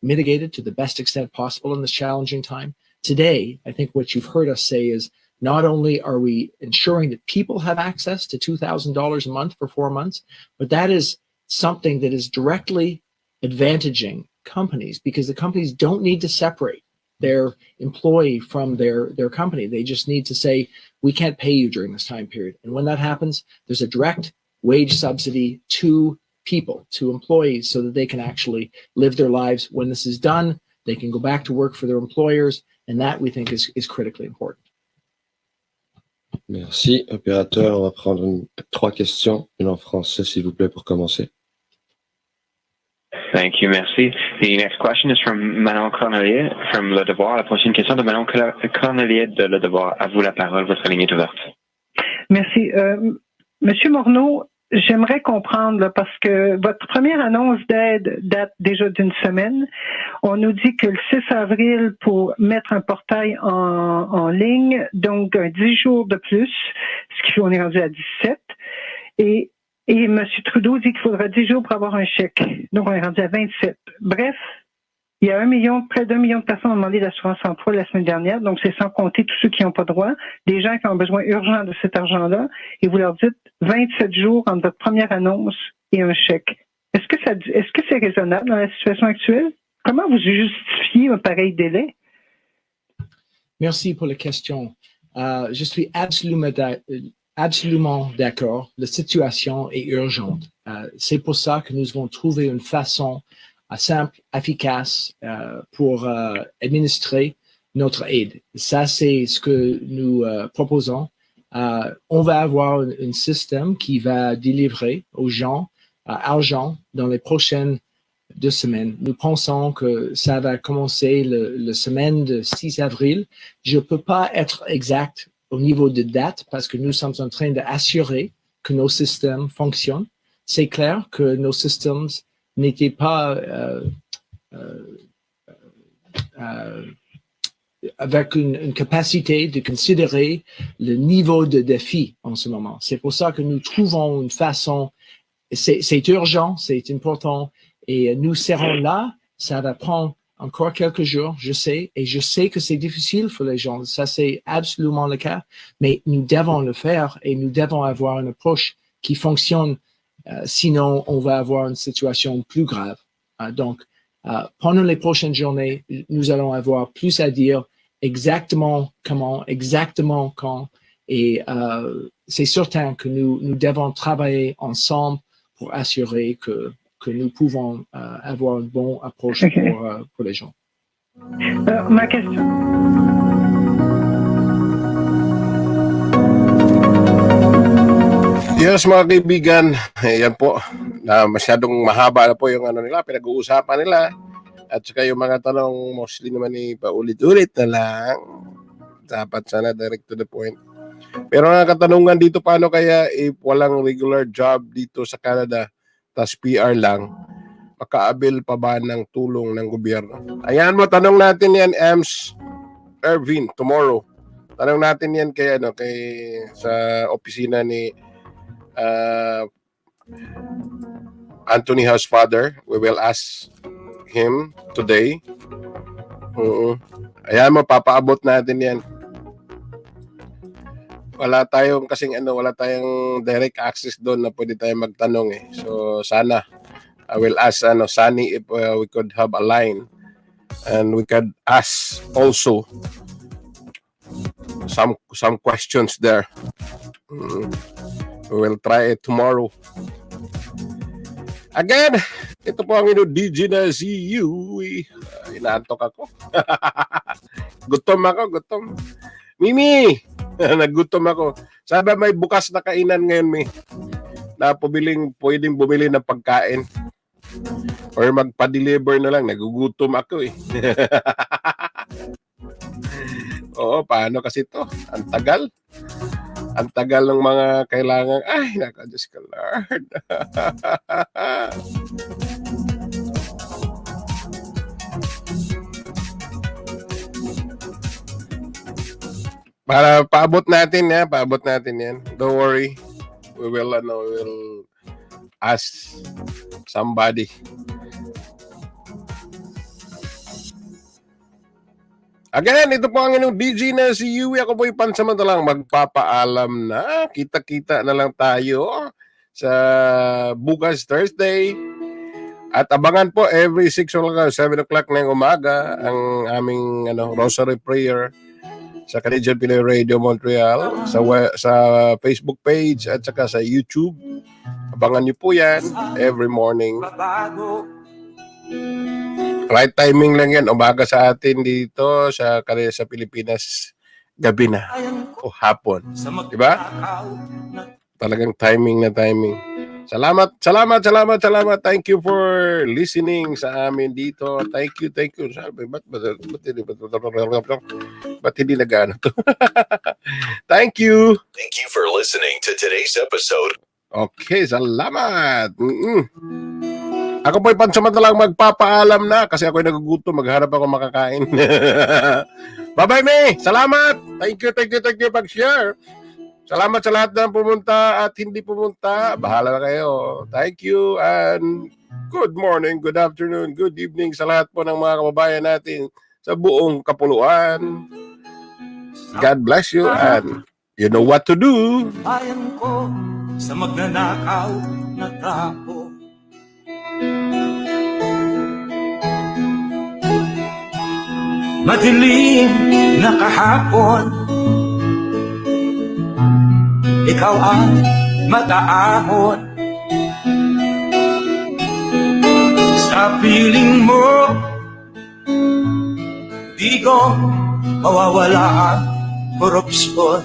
mitigated to the best extent possible in this challenging time. Today, I think what you've heard us say is not only are we ensuring that people have access to $2,000 a month for 4 months, but that is something that is directly advantaging companies, because the companies don't need to separate their employee from their company. They just need to say, we can't pay you during this time period. And when that happens, there's a direct wage subsidy to people, to employees, so that they can actually live their lives. When this is done, they can go back to work for their employers. And that, we think, is critically important. Merci. Opérateur, on va prendre 3 questions. Une en français, s'il vous plaît, pour commencer. Thank you, merci. The next question is from Manon Cornelier from Le Devoir. La prochaine question de Manon Cornelier de Le Devoir. À vous la parole, votre ligne est ouverte. Merci. Monsieur Morneau, j'aimerais comprendre, là, parce que votre première annonce d'aide date déjà d'une semaine. On nous dit que le 6 avril pour mettre un portail en ligne, donc 10 jours de plus, ce qui fait qu'on est rendu à 17. Et M. Trudeau dit qu'il faudra 10 jours pour avoir un chèque. Donc on est rendu à 27. Bref, il y a près d'1 million de personnes ont demandé l'assurance emploi la semaine dernière, donc c'est sans compter tous ceux qui n'ont pas droit, des gens qui ont besoin urgent de cet argent-là, et vous leur dites 27 jours entre votre première annonce et un chèque. Est-ce que c'est raisonnable dans la situation actuelle? Comment vous justifiez un pareil délai? Merci pour la question. Je suis absolument d'accord. La situation est urgente. C'est pour ça que nous avons trouvé une façon simple, efficace pour administrer notre aide. Ça, c'est ce que nous proposons. On va avoir un système qui va délivrer aux gens argent dans les prochaines 2 semaines. Nous pensons que ça va commencer la semaine de 6 avril. Je ne peux pas être exact au niveau de date parce que nous sommes en train d'assurer que nos systèmes fonctionnent. C'est clair que nos systèmes n'étaient pas avec une capacité de considérer le niveau de défi en ce moment. C'est pour ça que nous trouvons une façon, c'est urgent, c'est important, et nous serons là. Ça va prendre encore quelques jours, je sais, et je sais que c'est difficile pour les gens, ça c'est absolument le cas, mais nous devons le faire et nous devons avoir une approche qui fonctionne, sinon on va avoir une situation plus grave. Donc, pendant les prochaines journées, nous allons avoir plus à dire exactement comment, exactement quand, et c'est certain que nous devons travailler ensemble pour assurer que nous pouvons avoir une bonne approche pour les gens. Ma question. Yes, mga kaibigan, yan po, masyadong mahaba na po yung pinag-uusapan nila. At saka yung mga tanong, mostly naman paulit-ulit na lang. Dapat sana direct to the point. Pero ang katanungan dito, paano kaya if walang regular job dito sa Canada, tas PR lang, makaabil pa ba ng tulong ng gobyerno? Ayan mo, tanong natin yan, Ems Ervin, tomorrow. Tanong natin yan kay sa opisina ni Anthony House Father. We will ask him today. Ayan mo, papaabot natin yan. Wala tayong direct access doon na pwede tayong magtanong eh. So sana I will ask Sunny if we could have a line and we could ask also some questions there. We will try it tomorrow. Again, ito po ang DJ na si Yui. Inaantok ako. Gutom. Mimi! Nagutom ako. Sabi may bukas na kainan ngayon, Mi. Na pwedeng bumili ng pagkain. Or magpa-deliver na lang. Nagugutom ako eh. Oo, paano kasi to? Ang tagal. Ang tagal ng mga kailangan. Ay, Diyos ka, Lord. Para paabot natin yan. Don't worry. We will ask somebody. Again, ito po ang inyong DJ na si Yui. Ako po yung pansamantalang magpapaalam na. Kita-kita na lang tayo sa bukas Thursday. At abangan po every 6 o'clock, 7 o'clock na yung umaga ang aming rosary prayer sa Canadian Pinoy Radio Montreal, sa Facebook page at saka sa YouTube. Abangan niyo po yan every morning. Right timing lang yan. Umaga sa atin dito sa Pilipinas, gabi na o hapon. Diba? Talagang timing na timing. Salamat. Thank you for listening sa amin dito. Thank you. Sabi, ba't hindi nag-ano to? Thank you. Thank you for listening to today's episode. Okay, salamat. Ako po'y pansamantalang magpapaalam na kasi ako'y nagugutom. Magharap ako makakain. Bye-bye, May. Salamat. Thank you pag-share. Salamat sa lahat ng pumunta at hindi pumunta. Bahala na kayo. Thank you and good morning, good afternoon, good evening sa lahat po ng mga kababayan natin sa buong kapuluan. God bless you and you know what to do. Bayan ko sa magnanakaw na tao. Madilim na kahapon, ikaw ang mataahon. Sa piling mo, di ko mawawala ang korupsyon.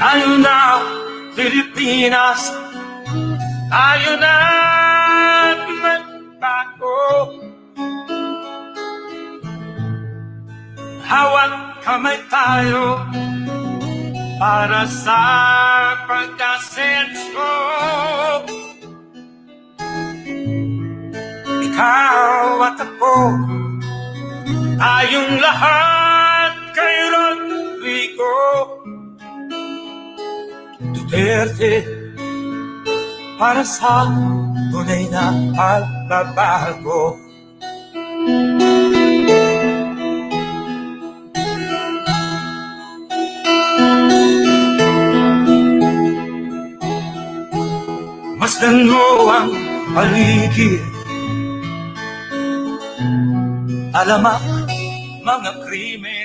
Tayo na, Pilipinas, tayo na magbago. Hawak kamay tayo para sa pagkasenso. Ikaw at ako, tayong lahat kay Rodrigo Duterte, para sa tunay na pagbabago. Masdan mo ang paligid, alamak mga krimen.